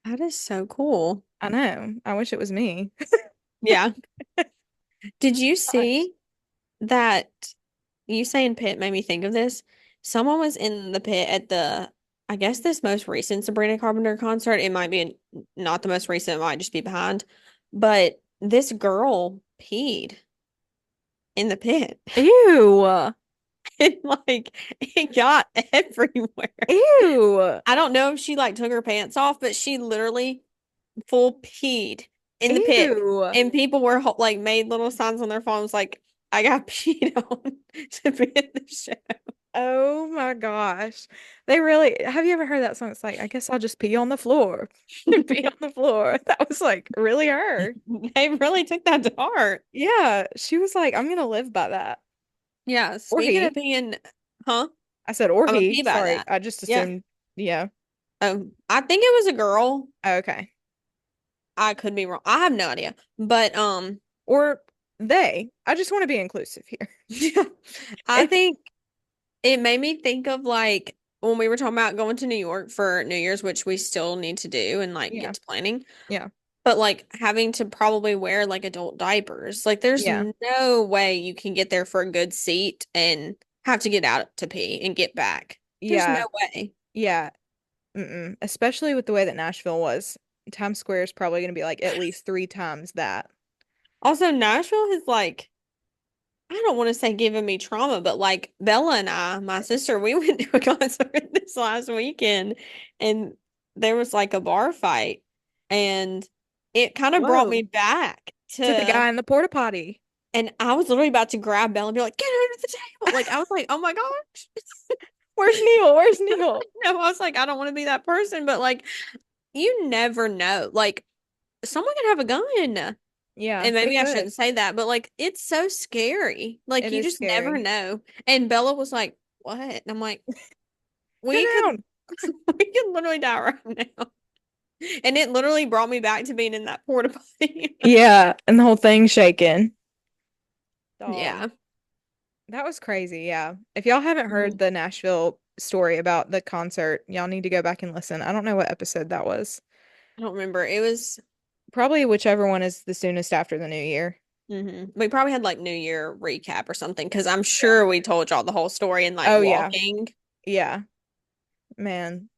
Speaker 1: That is so cool.
Speaker 2: I know. I wish it was me.
Speaker 1: Yeah. Did you
Speaker 2: Gosh.
Speaker 1: see that you saying pit made me think of this? Someone was in the pit at I guess this most recent Sabrina Carpenter concert. It might be not the most recent, it might just be behind. But this girl peed in the pit.
Speaker 2: Ew.
Speaker 1: And like it got everywhere.
Speaker 2: Ew.
Speaker 1: I don't know if she like took her pants off, but she literally full peed in the pit.
Speaker 2: Ew.
Speaker 1: And people were like made little signs on their phones like I got peed on to be in the show.
Speaker 2: Oh my gosh. They really, have you ever heard that song? It's like, I guess I'll just pee on the floor. Pee on the floor. That was like really her.
Speaker 1: They really took that to heart.
Speaker 2: Yeah, she was like, I'm gonna live by that.
Speaker 1: Yeah,
Speaker 2: Or
Speaker 1: speaking of
Speaker 2: he.
Speaker 1: being, huh?
Speaker 2: I said, or
Speaker 1: I'm a
Speaker 2: he.
Speaker 1: pee by
Speaker 2: Sorry.
Speaker 1: that.
Speaker 2: I just
Speaker 1: Yeah.
Speaker 2: assumed, yeah.
Speaker 1: I think it was a girl.
Speaker 2: Okay.
Speaker 1: I could be wrong. I have no idea. But
Speaker 2: Or they. I just want to be inclusive here.
Speaker 1: I think it made me think of like when we were talking about going to New York for New Year's, which we still need to do and like
Speaker 2: Yeah.
Speaker 1: get to planning.
Speaker 2: Yeah.
Speaker 1: But like having to probably wear like adult diapers. Like there's
Speaker 2: Yeah.
Speaker 1: no way you can get there for a good seat and have to get out to pee and get back. There's no
Speaker 2: Yeah.
Speaker 1: way.
Speaker 2: Yeah. Mm-mm. Especially with the way that Nashville was. Times Square is probably going to be like at least three times that.
Speaker 1: Also, Nashville has like I don't want to say giving me trauma, but like Bella and I, my sister, we went to a concert this last weekend and there was like a bar fight and it kind of brought me
Speaker 2: Whoa.
Speaker 1: back
Speaker 2: To the
Speaker 1: to
Speaker 2: guy in the porta potty.
Speaker 1: and I was literally about to grab Bella and be like, get under the table. Like I was like, oh my gosh.
Speaker 2: Where's Neil? Where's Neil?
Speaker 1: No, I was like, I don't want to be that person, but like you never know. Like someone could have a gun.
Speaker 2: Yeah,
Speaker 1: And
Speaker 2: they
Speaker 1: maybe I
Speaker 2: could.
Speaker 1: shouldn't say that, but like it's so scary. Like
Speaker 2: It
Speaker 1: you
Speaker 2: is
Speaker 1: just never
Speaker 2: scary.
Speaker 1: know. And Bella was like, "What?" And I'm like,
Speaker 2: Turn
Speaker 1: "We could
Speaker 2: around.
Speaker 1: we could literally die right now." And it literally brought me back to being in that porta potty.
Speaker 2: Yeah, and the whole thing shaking. Dog.
Speaker 1: Yeah.
Speaker 2: That was crazy, yeah. If y'all haven't heard
Speaker 1: Mhm.
Speaker 2: the Nashville story about the concert, y'all need to go back and listen. I don't know what episode that was.
Speaker 1: I don't remember. It was
Speaker 2: Probably whichever one is the soonest after the new year.
Speaker 1: we probably had like New Year recap or something because I'm
Speaker 2: Yeah.
Speaker 1: sure we told y'all the whole story in like
Speaker 2: Oh yeah.
Speaker 1: walking.
Speaker 2: Yeah. Man.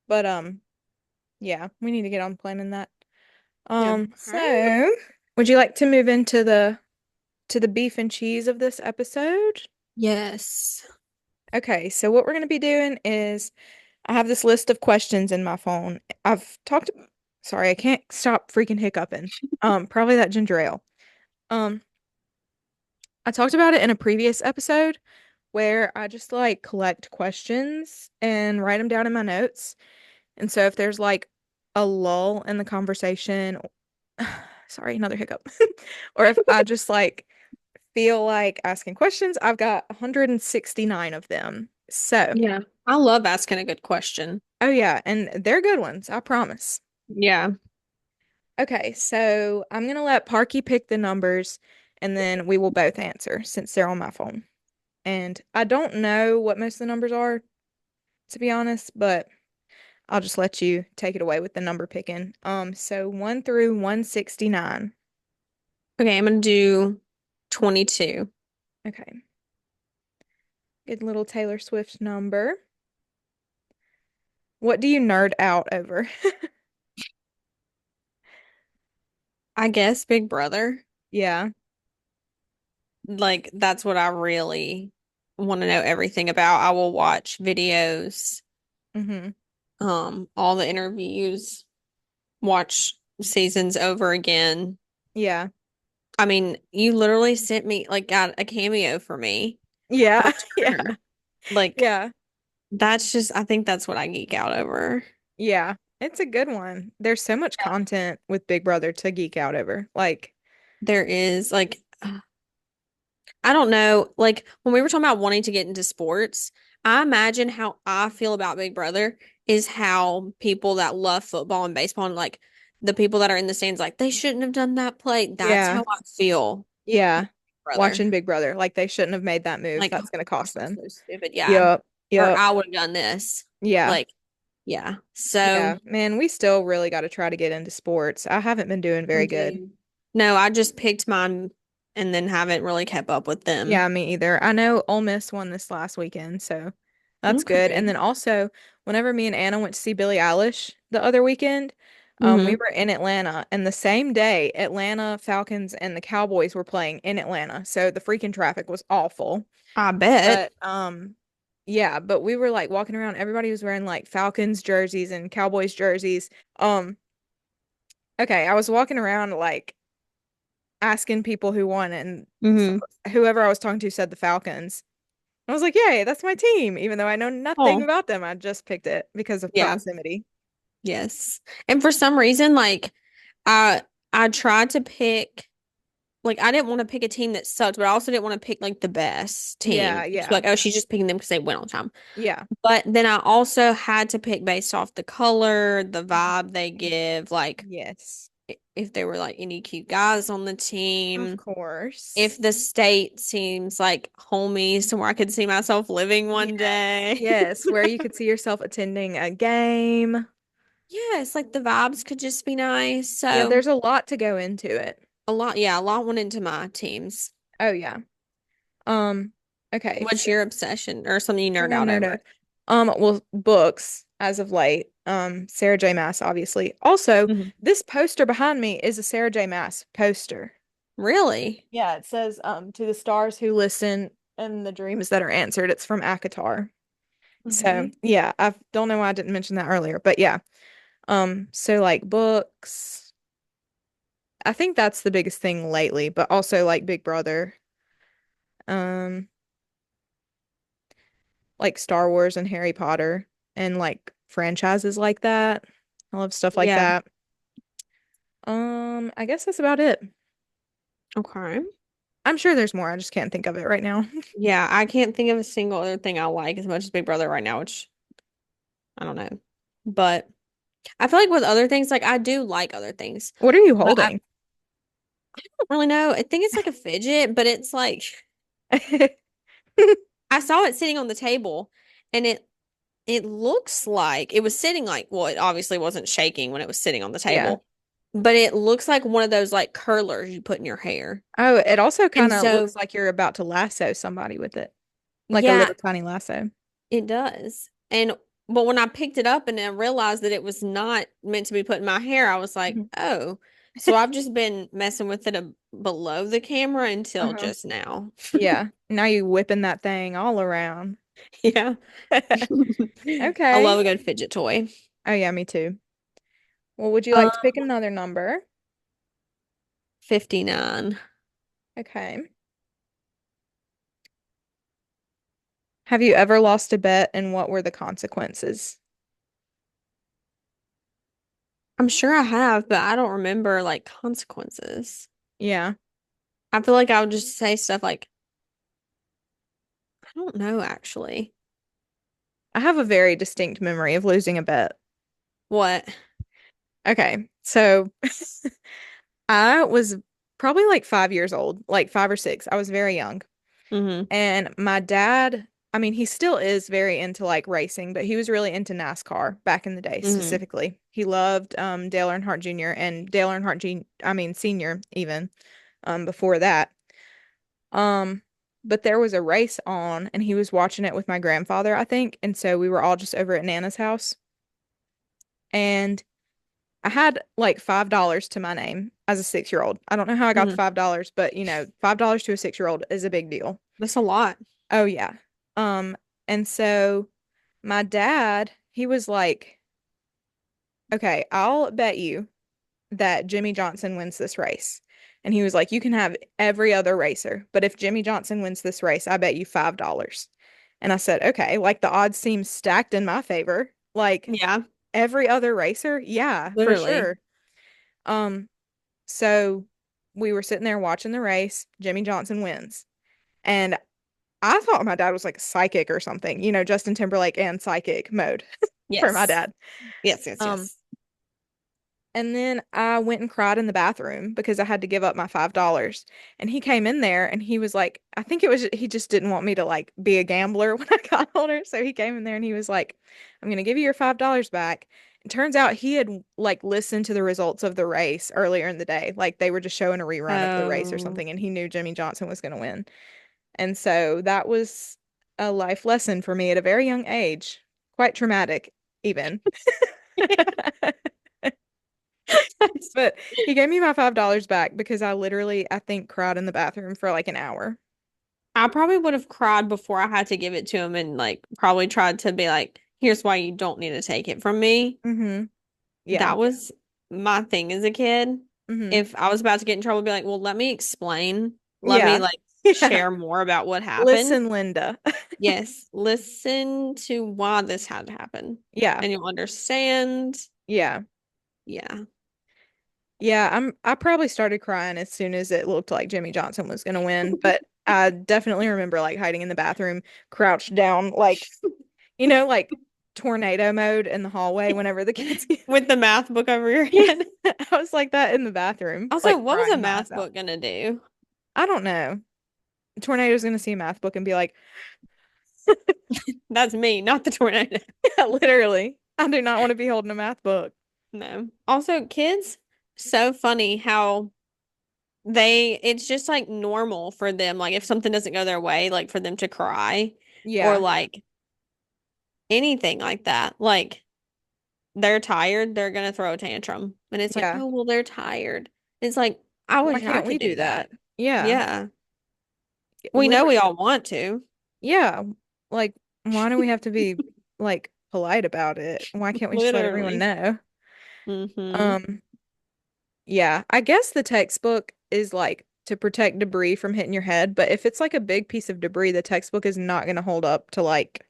Speaker 2: But yeah, we need to get on planning that.
Speaker 1: Yeah. All right.
Speaker 2: So would you like to move into the beef and cheese of this episode?
Speaker 1: Yes.
Speaker 2: Okay, so what we're going to be doing is I have this list of questions in my phone. I've talked, sorry, I can't stop freaking hiccuping. Probably that ginger ale. Um, I talked about it in a previous episode where I just like collect questions and write them down in my notes. And so if there's like a lull in the conversation, sorry, another hiccup. Or if I just like feel like asking questions, I've got 169 of them. So,
Speaker 1: Yeah. I love asking a good question.
Speaker 2: oh yeah, and they're good ones, I promise.
Speaker 1: Yeah.
Speaker 2: Okay, so I'm gonna let Parky pick the numbers and then we will both answer since they're on my phone. And I don't know what most of the numbers are, to be honest, but I'll just let you take it away with the number picking. So 1 through 169.
Speaker 1: Okay, I'm gonna do 22.
Speaker 2: Okay. Good little Taylor Swift number. What do you nerd out over?
Speaker 1: I guess Big Brother.
Speaker 2: Yeah.
Speaker 1: Like that's what I really want to know everything about. I will watch videos,
Speaker 2: Mm-hmm.
Speaker 1: all the interviews, watch seasons over again.
Speaker 2: Yeah.
Speaker 1: I mean, you literally sent me like got a cameo for me
Speaker 2: Yeah.
Speaker 1: from
Speaker 2: Yeah.
Speaker 1: Turner. Like
Speaker 2: Yeah.
Speaker 1: that's just I think that's what I geek out over.
Speaker 2: Yeah. It's a good one. There's so much
Speaker 1: Yeah.
Speaker 2: content with Big Brother to geek out over. Like,
Speaker 1: There is like I don't know, like when we were talking about wanting to get into sports, I imagine how I feel about Big Brother is how people that love football and baseball and like the people that are in the stands like they shouldn't have done that play. That's
Speaker 2: yeah.
Speaker 1: how I feel
Speaker 2: Yeah.
Speaker 1: with Big Brother.
Speaker 2: Watching Big Brother. Like they shouldn't have made that move.
Speaker 1: Like, oh
Speaker 2: That's gonna
Speaker 1: my gosh,
Speaker 2: cost
Speaker 1: that's
Speaker 2: them.
Speaker 1: so stupid. Yeah.
Speaker 2: Yep.
Speaker 1: Or
Speaker 2: Yep.
Speaker 1: I would have done this.
Speaker 2: Yeah.
Speaker 1: Like, yeah. So
Speaker 2: Yeah. Man, we still really got to try to get into sports. I haven't been doing
Speaker 1: I
Speaker 2: very good.
Speaker 1: do. No, I just picked mine and then haven't really kept up with them.
Speaker 2: Yeah, me either. I know Ole Miss won this last weekend, so that's good. And
Speaker 1: Okay.
Speaker 2: then also, whenever me and Anna went to see Billie Eilish the other weekend, we
Speaker 1: Hmm.
Speaker 2: were in Atlanta, and the same day, Atlanta Falcons and the Cowboys were playing in Atlanta. So the freaking traffic was awful.
Speaker 1: I bet.
Speaker 2: But yeah, but we were like walking around, everybody was wearing like Falcons jerseys and Cowboys jerseys. Um, okay, I was walking around like asking people who won, and so
Speaker 1: Hmm.
Speaker 2: whoever I was talking to said the Falcons. I was like, yay, that's my team, even though I know nothing
Speaker 1: Oh,
Speaker 2: about them. I just picked it because of
Speaker 1: yeah.
Speaker 2: proximity.
Speaker 1: Yes. And for some reason, like I I tried to pick like I didn't want to pick a team that sucked, but I also didn't want to pick like the best
Speaker 2: Yeah,
Speaker 1: team. Just be
Speaker 2: yeah,
Speaker 1: like, oh, she's just picking them because they win all the time.
Speaker 2: yeah.
Speaker 1: But then I also had to pick based off the color, the
Speaker 2: Mhm.
Speaker 1: vibe they give, like
Speaker 2: Yes,
Speaker 1: if there were like any cute guys on the
Speaker 2: of
Speaker 1: team, if
Speaker 2: course.
Speaker 1: the state seems like homey, somewhere I could see myself living one
Speaker 2: Yes,
Speaker 1: day.
Speaker 2: yes, where you could see yourself attending a game.
Speaker 1: Yes, like the vibes could just be nice.
Speaker 2: Yeah,
Speaker 1: So
Speaker 2: there's a lot to go into it.
Speaker 1: a lot, yeah, a lot went into my teams.
Speaker 2: Oh yeah. Um, okay,
Speaker 1: What's
Speaker 2: so
Speaker 1: your obsession or something you nerd
Speaker 2: something I
Speaker 1: out
Speaker 2: nerd out.
Speaker 1: over?
Speaker 2: Well, books as of late. Sarah J. Maas, obviously. Also,
Speaker 1: Mhm.
Speaker 2: this poster behind me is a Sarah J. Maas poster.
Speaker 1: Really?
Speaker 2: Yeah, it says to the stars who listen and the dreams that are answered. It's from Akatar. So
Speaker 1: Okay.
Speaker 2: yeah, I don't know why I didn't mention that earlier, but yeah. So like books, I think that's the biggest thing lately, but also like Big Brother, um, like Star Wars and Harry Potter and like franchises like that. I love stuff like
Speaker 1: Yeah.
Speaker 2: that. I guess that's about it.
Speaker 1: Okay.
Speaker 2: I'm sure there's more. I just can't think of it right now.
Speaker 1: Yeah, I can't think of a single other thing I like as much as Big Brother right now, which I don't know. But I feel like with other things, like I do like other things,
Speaker 2: What are you
Speaker 1: but I
Speaker 2: holding?
Speaker 1: don't really know. I think it's like a fidget, but it's like I saw it sitting on the table and it looks like it was sitting like, well, it obviously wasn't shaking when it was sitting on the
Speaker 2: Yeah.
Speaker 1: table, but it looks like one of those like curlers you put in your hair.
Speaker 2: Oh, it also
Speaker 1: And
Speaker 2: kind of
Speaker 1: so,
Speaker 2: looks like you're about to lasso somebody with it, like a
Speaker 1: yeah,
Speaker 2: little tiny lasso.
Speaker 1: it does. And but when I picked it up and I realized that it was not meant to be put in my hair, I was like,
Speaker 2: Mhm.
Speaker 1: oh. So I've just been messing with it below the camera until
Speaker 2: Uh-huh.
Speaker 1: just now.
Speaker 2: Yeah. Now you whipping that thing all around.
Speaker 1: Yeah. I love
Speaker 2: Okay.
Speaker 1: a good fidget toy.
Speaker 2: Oh yeah, me too. Well, would you like to
Speaker 1: Um,
Speaker 2: pick another number?
Speaker 1: 59.
Speaker 2: Okay. Have you ever lost a bet and what were the consequences?
Speaker 1: I'm sure I have, but I don't remember like consequences.
Speaker 2: Yeah.
Speaker 1: I feel like I would just say stuff like, I don't know actually.
Speaker 2: I have a very distinct memory of losing a bet.
Speaker 1: What?
Speaker 2: Okay. So I was probably like 5 years old, like 5 or 6. I was very young.
Speaker 1: Mm-hmm.
Speaker 2: And my dad, I mean, he still is very into like racing, but he was really into NASCAR back in the day
Speaker 1: Mm-hmm.
Speaker 2: specifically. He loved Dale Earnhardt Jr. and Dale Earnhardt I mean Sr. even before that. Um but there was a race on and he was watching it with my grandfather, I think, and so we were all just over at Nana's house and I had like $5 to my name as a 6 year old. I don't know how I got the
Speaker 1: Mm-hmm.
Speaker 2: $5, but $5 to a 6 year old is a big deal.
Speaker 1: That's a lot.
Speaker 2: Oh yeah. Um, and so my dad, he was like, okay, I'll bet you that Jimmy Johnson wins this race. And he was like, you can have every other racer, but if Jimmy Johnson wins this race, I bet you $5. And I said, okay, like the odds seem stacked in my favor. Like
Speaker 1: Yeah,
Speaker 2: every other racer, yeah, for
Speaker 1: literally.
Speaker 2: sure. Um, so we were sitting there watching the race. Jimmy Johnson wins. And I thought my dad was like psychic or something, Justin Timberlake and psychic mode for my
Speaker 1: Yes.
Speaker 2: dad.
Speaker 1: Yes, yes,
Speaker 2: Um,
Speaker 1: yes.
Speaker 2: and then I went and cried in the bathroom because I had to give up my $5. And he came in there and he was like, I think it was he just didn't want me to like be a gambler when I got older. So he came in there and he was like, I'm gonna give you your $5 back. It turns out he had like listened to the results of the race earlier in the day. Like they were just showing a rerun of the race or
Speaker 1: Oh.
Speaker 2: something, and he knew Jimmy Johnson was gonna win. And so that was a life lesson for me at a very young age. Quite traumatic, even. But he gave me my $5 back because I literally, I think, cried in the bathroom for like an hour.
Speaker 1: I probably would have cried before I had to give it to him and like probably tried to be like, here's why you don't need to take it from me.
Speaker 2: Yeah.
Speaker 1: That was my thing as a kid.
Speaker 2: hmm
Speaker 1: If I was about to get in trouble, I'd be like, well, let me explain. Let me
Speaker 2: Yeah.
Speaker 1: like
Speaker 2: Yeah.
Speaker 1: share more about what happened.
Speaker 2: Listen, Linda.
Speaker 1: Yes, listen to why this had to happen,
Speaker 2: Yeah.
Speaker 1: and you'll understand.
Speaker 2: Yeah.
Speaker 1: Yeah.
Speaker 2: Yeah, I probably started crying as soon as it looked like Jimmy Johnson was gonna win, but I definitely remember like hiding in the bathroom, crouched down, like like tornado mode in the hallway whenever the kids get.
Speaker 1: With the math book over your
Speaker 2: Yeah,
Speaker 1: head.
Speaker 2: I was like that in the bathroom,
Speaker 1: Also,
Speaker 2: like
Speaker 1: what was a
Speaker 2: crying my eyes
Speaker 1: math
Speaker 2: out.
Speaker 1: book gonna do?
Speaker 2: I don't know. The tornado's gonna see a math book and be like,
Speaker 1: That's me, not the tornado.
Speaker 2: yeah, literally. I do not want to be holding a math book.
Speaker 1: No. Also, kids, so funny how it's just like normal for them, like if something doesn't go their way, like for them to cry or
Speaker 2: Yeah,
Speaker 1: like anything like that. Like they're tired, they're gonna throw a tantrum. And it's like,
Speaker 2: yeah.
Speaker 1: oh, well, they're tired. It's like, I
Speaker 2: Why
Speaker 1: wish I
Speaker 2: can't we
Speaker 1: could
Speaker 2: do
Speaker 1: do
Speaker 2: that?
Speaker 1: that.
Speaker 2: Yeah,
Speaker 1: Yeah. We know we
Speaker 2: literally.
Speaker 1: all want to.
Speaker 2: Yeah, like why do we have to be like polite about it? Why can't we just let everyone
Speaker 1: Literally.
Speaker 2: know?
Speaker 1: Mm-hmm.
Speaker 2: Um, yeah, I guess the textbook is like to protect debris from hitting your head, but if it's like a big piece of debris, the textbook is not going to hold up to like,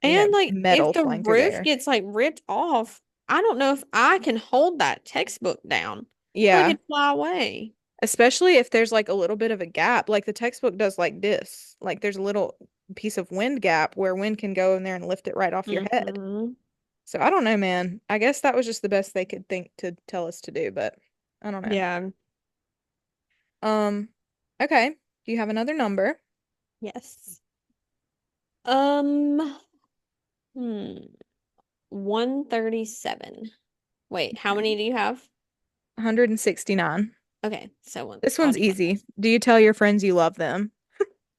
Speaker 1: And like if
Speaker 2: metal
Speaker 1: the
Speaker 2: flying through the
Speaker 1: roof
Speaker 2: air.
Speaker 1: gets like ripped off, I don't know if I can hold that textbook down. I feel like
Speaker 2: Yeah,
Speaker 1: it'd fly away.
Speaker 2: especially if there's like a little bit of a gap, like the textbook does like this. Like there's a little piece of wind gap where wind can go in there and lift it right off your head.
Speaker 1: Mm-hmm.
Speaker 2: So I don't know, man. I guess that was just the best they could think to tell us to do, but I don't know.
Speaker 1: Yeah.
Speaker 2: Um, okay. Do you have another number?
Speaker 1: Yes. Um, hmm. 137. Wait, how many do you have?
Speaker 2: 169.
Speaker 1: Okay, so one,
Speaker 2: This
Speaker 1: I'll
Speaker 2: one's
Speaker 1: do one
Speaker 2: easy.
Speaker 1: less.
Speaker 2: Do you tell your friends you love them?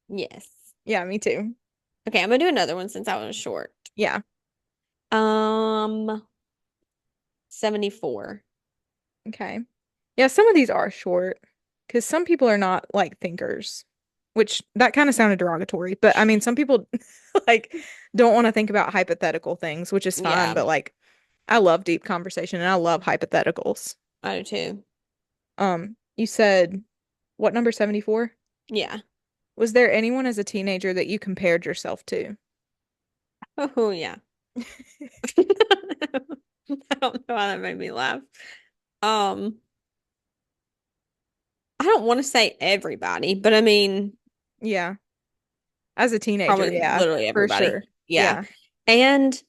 Speaker 1: Yes.
Speaker 2: Yeah, me too.
Speaker 1: Okay, I'm gonna do another one since I was short.
Speaker 2: Yeah.
Speaker 1: Um, 74.
Speaker 2: Okay. Yeah, some of these are short because some people are not like thinkers, which that kind of sounded derogatory, but I mean, some people like don't want to think about hypothetical things, which is fine,
Speaker 1: Yeah,
Speaker 2: but like I love deep conversation and I love hypotheticals.
Speaker 1: I do too.
Speaker 2: You said what number 74?
Speaker 1: Yeah.
Speaker 2: Was there anyone as a teenager that you compared yourself to?
Speaker 1: Oh, yeah. I don't know why that made me laugh. Um, I don't want to say everybody, but I mean,
Speaker 2: Yeah. As a teenager,
Speaker 1: probably
Speaker 2: yeah,
Speaker 1: literally
Speaker 2: for
Speaker 1: everybody.
Speaker 2: sure.
Speaker 1: Yeah.
Speaker 2: Yeah.
Speaker 1: And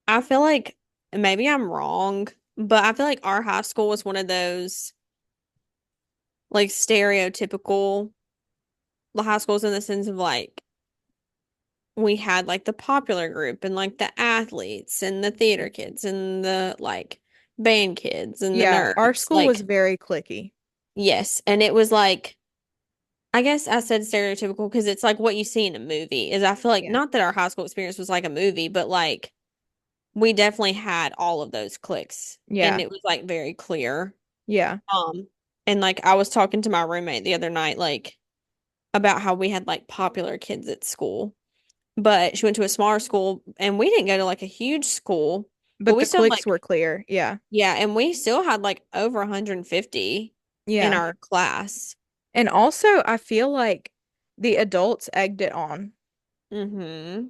Speaker 1: I feel like maybe I'm wrong, but I feel like our high school was one of those like stereotypical high schools in the sense of like we had like the popular group and like the athletes and the theater kids and the like band kids and the
Speaker 2: Yeah, our
Speaker 1: nerds.
Speaker 2: school was
Speaker 1: Like,
Speaker 2: very cliquey.
Speaker 1: yes. And it was like, I guess I said stereotypical because it's like what you see in a movie is I feel like
Speaker 2: Yeah.
Speaker 1: not that our high school experience was like a movie, but like we definitely had all of those cliques and
Speaker 2: Yeah.
Speaker 1: it was like very clear.
Speaker 2: Yeah.
Speaker 1: Um, and like I was talking to my roommate the other night, like about how we had like popular kids at school, but she went to a smaller school and we didn't go to like a huge school, but
Speaker 2: But
Speaker 1: we
Speaker 2: the
Speaker 1: still had
Speaker 2: cliques
Speaker 1: like,
Speaker 2: were clear. Yeah.
Speaker 1: yeah, and we still had like over 150 in
Speaker 2: Yeah.
Speaker 1: our class.
Speaker 2: And also, I feel like the adults egged it on.
Speaker 1: Mm-hmm.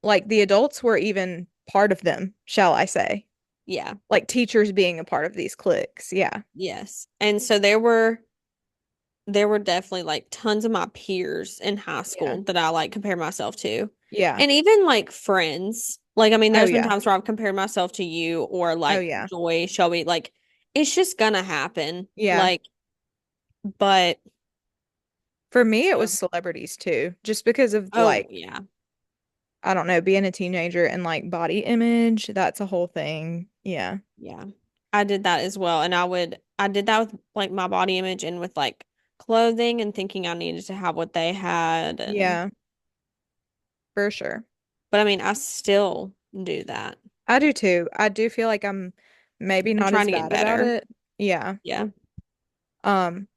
Speaker 2: Like the adults were even part of them, shall I say?
Speaker 1: Yeah,
Speaker 2: Like teachers being a part of these cliques. Yeah.
Speaker 1: yes. And so there were definitely like tons of my peers in high
Speaker 2: Yeah.
Speaker 1: school that I like compare myself to.
Speaker 2: Yeah.
Speaker 1: And even like friends. Like, I mean,
Speaker 2: Oh,
Speaker 1: there's been
Speaker 2: yeah.
Speaker 1: times where I've compared myself to you or
Speaker 2: Oh,
Speaker 1: like
Speaker 2: yeah.
Speaker 1: Joy, Shelby. Like, it's just gonna happen.
Speaker 2: Yeah.
Speaker 1: Like, but
Speaker 2: For me, it was
Speaker 1: so,
Speaker 2: celebrities too, just because of
Speaker 1: oh,
Speaker 2: like,
Speaker 1: yeah.
Speaker 2: I don't know, being a teenager and like body image. That's a whole thing. Yeah.
Speaker 1: Yeah. I did that as well. And I did that with like my body image and with like clothing and thinking I needed to have what they had. And,
Speaker 2: Yeah, for sure.
Speaker 1: but I mean, I still do that.
Speaker 2: I do too. I do feel like I'm maybe
Speaker 1: I'm
Speaker 2: not
Speaker 1: trying
Speaker 2: as
Speaker 1: to get
Speaker 2: bad about
Speaker 1: better.
Speaker 2: it. Yeah.
Speaker 1: Yeah.
Speaker 2: Um,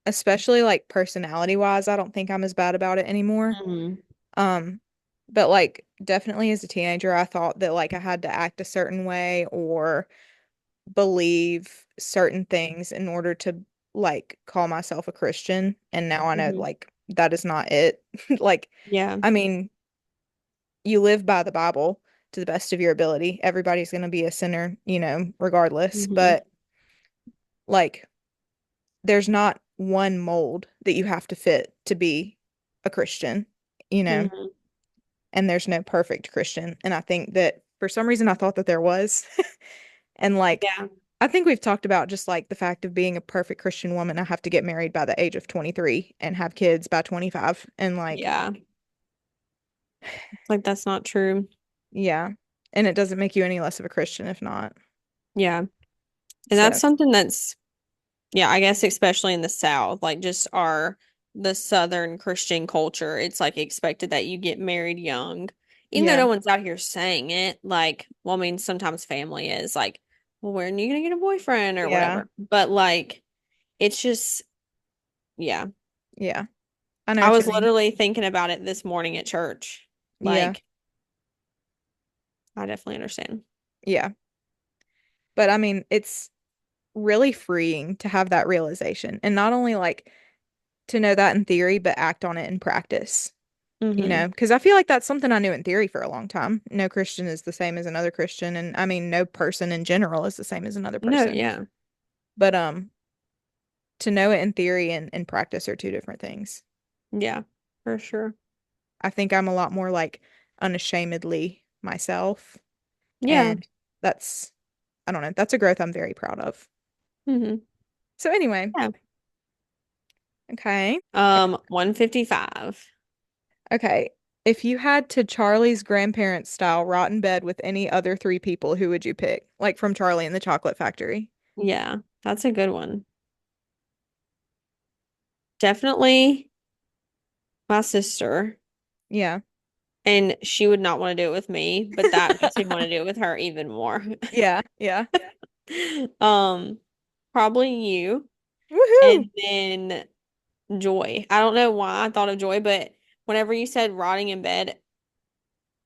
Speaker 2: Especially like personality wise, I don't think I'm as bad about it anymore.
Speaker 1: Mhm.
Speaker 2: Um, but like definitely as a teenager, I thought that like I had to act a certain way or believe certain things in order to like call myself a Christian. And now I know
Speaker 1: Mhm.
Speaker 2: like that is not it. Like,
Speaker 1: Yeah.
Speaker 2: I mean, you live by the Bible to the best of your ability. Everybody's going to be a sinner, regardless.
Speaker 1: Hmm.
Speaker 2: But like, there's not one mold that you have to fit to be a Christian, you know,
Speaker 1: Hmm.
Speaker 2: and there's no perfect Christian. And I think that for some reason I thought that there was. And like,
Speaker 1: Yeah.
Speaker 2: I think we've talked about just like the fact of being a perfect Christian woman. I have to get married by the age of 23 and have kids by 25. And like,
Speaker 1: Yeah. It's like that's not true.
Speaker 2: yeah. And it doesn't make you any less of a Christian if not.
Speaker 1: Yeah. And that's
Speaker 2: So,
Speaker 1: something that's, yeah, I guess especially in the South, like just the Southern Christian culture, it's like expected that you get married young. Even though
Speaker 2: yeah.
Speaker 1: no one's out here saying it, like, well, I mean, sometimes family is like, well, when are you gonna get a boyfriend or
Speaker 2: Yeah.
Speaker 1: whatever? But like, it's just, yeah.
Speaker 2: Yeah. I know
Speaker 1: I
Speaker 2: what you
Speaker 1: was
Speaker 2: mean.
Speaker 1: literally thinking about it this morning at church.
Speaker 2: Yeah.
Speaker 1: Like, I definitely understand.
Speaker 2: Yeah. But I mean, it's really freeing to have that realization and not only like to know that in theory, but act on it in practice,
Speaker 1: Hmm.
Speaker 2: because I feel like that's something I knew in theory for a long time. No Christian is the same as another Christian. And I mean, no person in general is the same as another
Speaker 1: No,
Speaker 2: person.
Speaker 1: yeah.
Speaker 2: But to know it in theory and in practice are two different things.
Speaker 1: Yeah, for sure.
Speaker 2: I think I'm a lot more like unashamedly myself.
Speaker 1: Yeah.
Speaker 2: And that's, I don't know, that's a growth I'm very proud of.
Speaker 1: Hmm.
Speaker 2: So anyway,
Speaker 1: Yeah.
Speaker 2: okay.
Speaker 1: 155.
Speaker 2: Okay. If you had to Charlie's grandparents style rot in bed with any other three people, who would you pick? Like from Charlie and the Chocolate Factory.
Speaker 1: Yeah, that's a good one. Definitely my sister.
Speaker 2: Yeah.
Speaker 1: And she would not want to do it with me, but that makes me want to do it with her even more.
Speaker 2: Yeah. Yeah.
Speaker 1: Um, Probably you.
Speaker 2: Woohoo.
Speaker 1: And then Joy. I don't know why I thought of Joy, but whenever you said rotting in bed,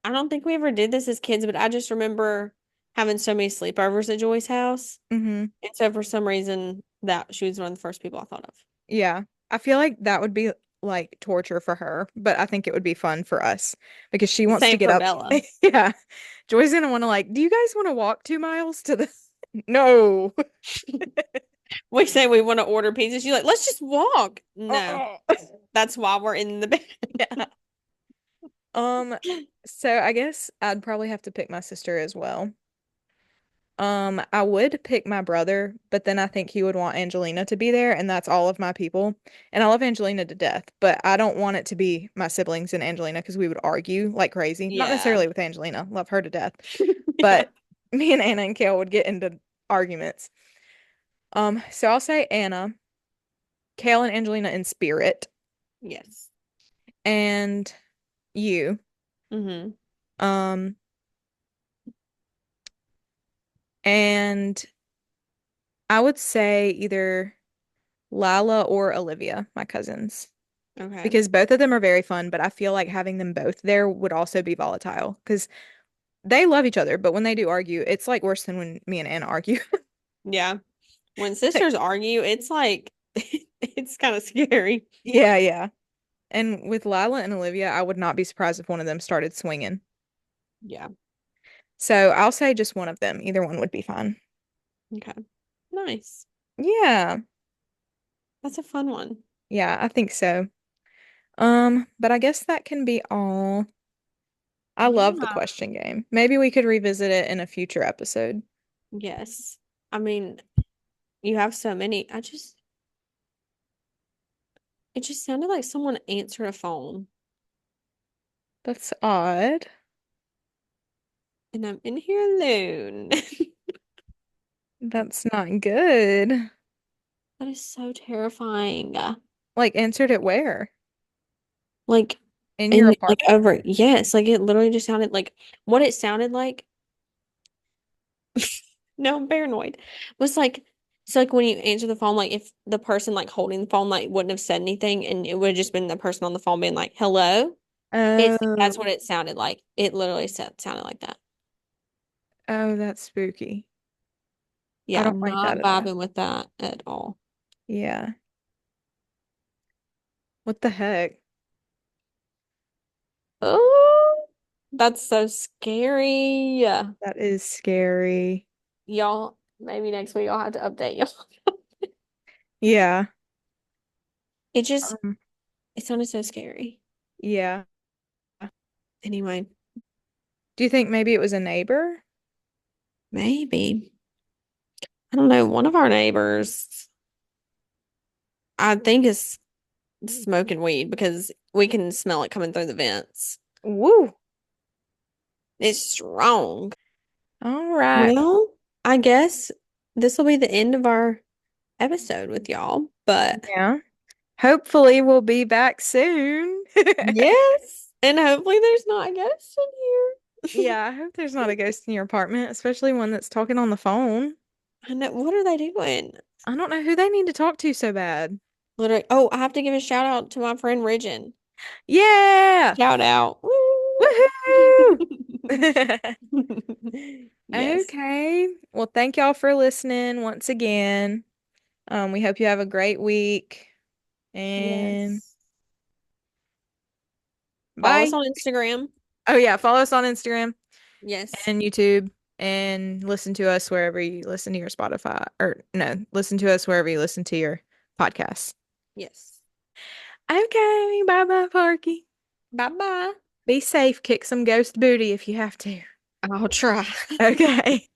Speaker 1: I don't think we ever did this as kids, but I just remember having so many sleepovers at Joy's house.
Speaker 2: Hmm.
Speaker 1: And so for some reason that she was one of the first people I thought of.
Speaker 2: Yeah. I feel like that would be like torture for her, but I think it would be fun for us because she wants to
Speaker 1: Same
Speaker 2: get
Speaker 1: for
Speaker 2: up.
Speaker 1: Bella.
Speaker 2: Yeah. Joy's gonna want to like, do you guys want to walk 2 miles to the No.
Speaker 1: We say we want to order pizza. She's like, let's just walk. No,
Speaker 2: Uh-uh.
Speaker 1: that's why we're in the bed.
Speaker 2: Yeah. Um, so I guess I'd probably have to pick my sister as well. I would pick my brother, but then I think he would want Angelina to be there, and that's all of my people. And I love Angelina to death, but I don't want it to be my siblings and Angelina because we would argue like crazy. Not
Speaker 1: Yeah.
Speaker 2: necessarily with Angelina, love her to death,
Speaker 1: Yeah.
Speaker 2: but me and Anna and Kale would get into arguments. So I'll say Anna, Kale and Angelina in spirit,
Speaker 1: Yes.
Speaker 2: and you.
Speaker 1: Hmm.
Speaker 2: Um, and I would say either Lila or Olivia, my cousins,
Speaker 1: Okay.
Speaker 2: because both of them are very fun, but I feel like having them both there would also be volatile because they love each other, but when they do argue, it's like worse than when me and Anna argue.
Speaker 1: Yeah. When sisters argue, it's like it's kind of scary.
Speaker 2: Yeah, yeah. And with Lila and Olivia, I would not be surprised if one of them started swinging.
Speaker 1: Yeah.
Speaker 2: So I'll say just one of them. Either one would be fine.
Speaker 1: Okay. Nice.
Speaker 2: Yeah.
Speaker 1: That's a fun one.
Speaker 2: Yeah, I think so. But I guess that can be all. I love the
Speaker 1: Yeah.
Speaker 2: question game. Maybe we could revisit it in a future episode.
Speaker 1: Yes. I mean, you have so many. It just sounded like someone answered a phone
Speaker 2: That's odd.
Speaker 1: and I'm in here alone.
Speaker 2: That's not good.
Speaker 1: That is so terrifying.
Speaker 2: Like, answered it where?
Speaker 1: Like,
Speaker 2: In your
Speaker 1: and like
Speaker 2: apartment?
Speaker 1: over, yes, like it literally just sounded like what it sounded like. No, I'm paranoid. Was like it's like when you answer the phone, like if the person like holding the phone like wouldn't have said anything and it would have just been the person on the phone being like, hello. That's what
Speaker 2: Oh,
Speaker 1: it sounded like. It literally sounded like that.
Speaker 2: oh, that's spooky. I
Speaker 1: Yeah,
Speaker 2: don't
Speaker 1: I'm
Speaker 2: like that
Speaker 1: not
Speaker 2: at all.
Speaker 1: vibing with that at all.
Speaker 2: Yeah. What the heck?
Speaker 1: Oh, that's so scary.
Speaker 2: That is scary.
Speaker 1: Y'all, maybe next week I'll have to update y'all.
Speaker 2: Yeah.
Speaker 1: It just,
Speaker 2: Um,
Speaker 1: it sounded so scary.
Speaker 2: yeah.
Speaker 1: Anyway,
Speaker 2: Do you think maybe it was a neighbor?
Speaker 1: maybe. I don't know. One of our neighbors, I think, is smoking weed because we can smell it coming through the vents.
Speaker 2: Woo.
Speaker 1: It's strong.
Speaker 2: All right.
Speaker 1: Well, I guess this will be the end of our episode with y'all, but
Speaker 2: Yeah. Hopefully we'll be back soon.
Speaker 1: yes, and hopefully there's not a ghost in here.
Speaker 2: Yeah, I hope there's not a ghost in your apartment, especially one that's talking on the phone.
Speaker 1: I know, what are they doing?
Speaker 2: I don't know who they need to talk to so bad.
Speaker 1: Literally, oh, I have to give a shout out to my friend Ridgen.
Speaker 2: Yeah!
Speaker 1: Shout out.
Speaker 2: Woohoo!
Speaker 1: Woo! Yes.
Speaker 2: Okay. Well, thank y'all for listening once again. We hope you have a great week and
Speaker 1: Yes. Follow us
Speaker 2: bye.
Speaker 1: on Instagram.
Speaker 2: Oh yeah, follow us on Instagram
Speaker 1: Yes.
Speaker 2: and YouTube and listen to us wherever you listen to your Spotify or no, listen to us wherever you listen to your podcasts.
Speaker 1: Yes.
Speaker 2: Okay, bye bye, Parky.
Speaker 1: Bye bye.
Speaker 2: Be safe, kick some ghost booty if you have to.
Speaker 1: I'll try.
Speaker 2: Okay.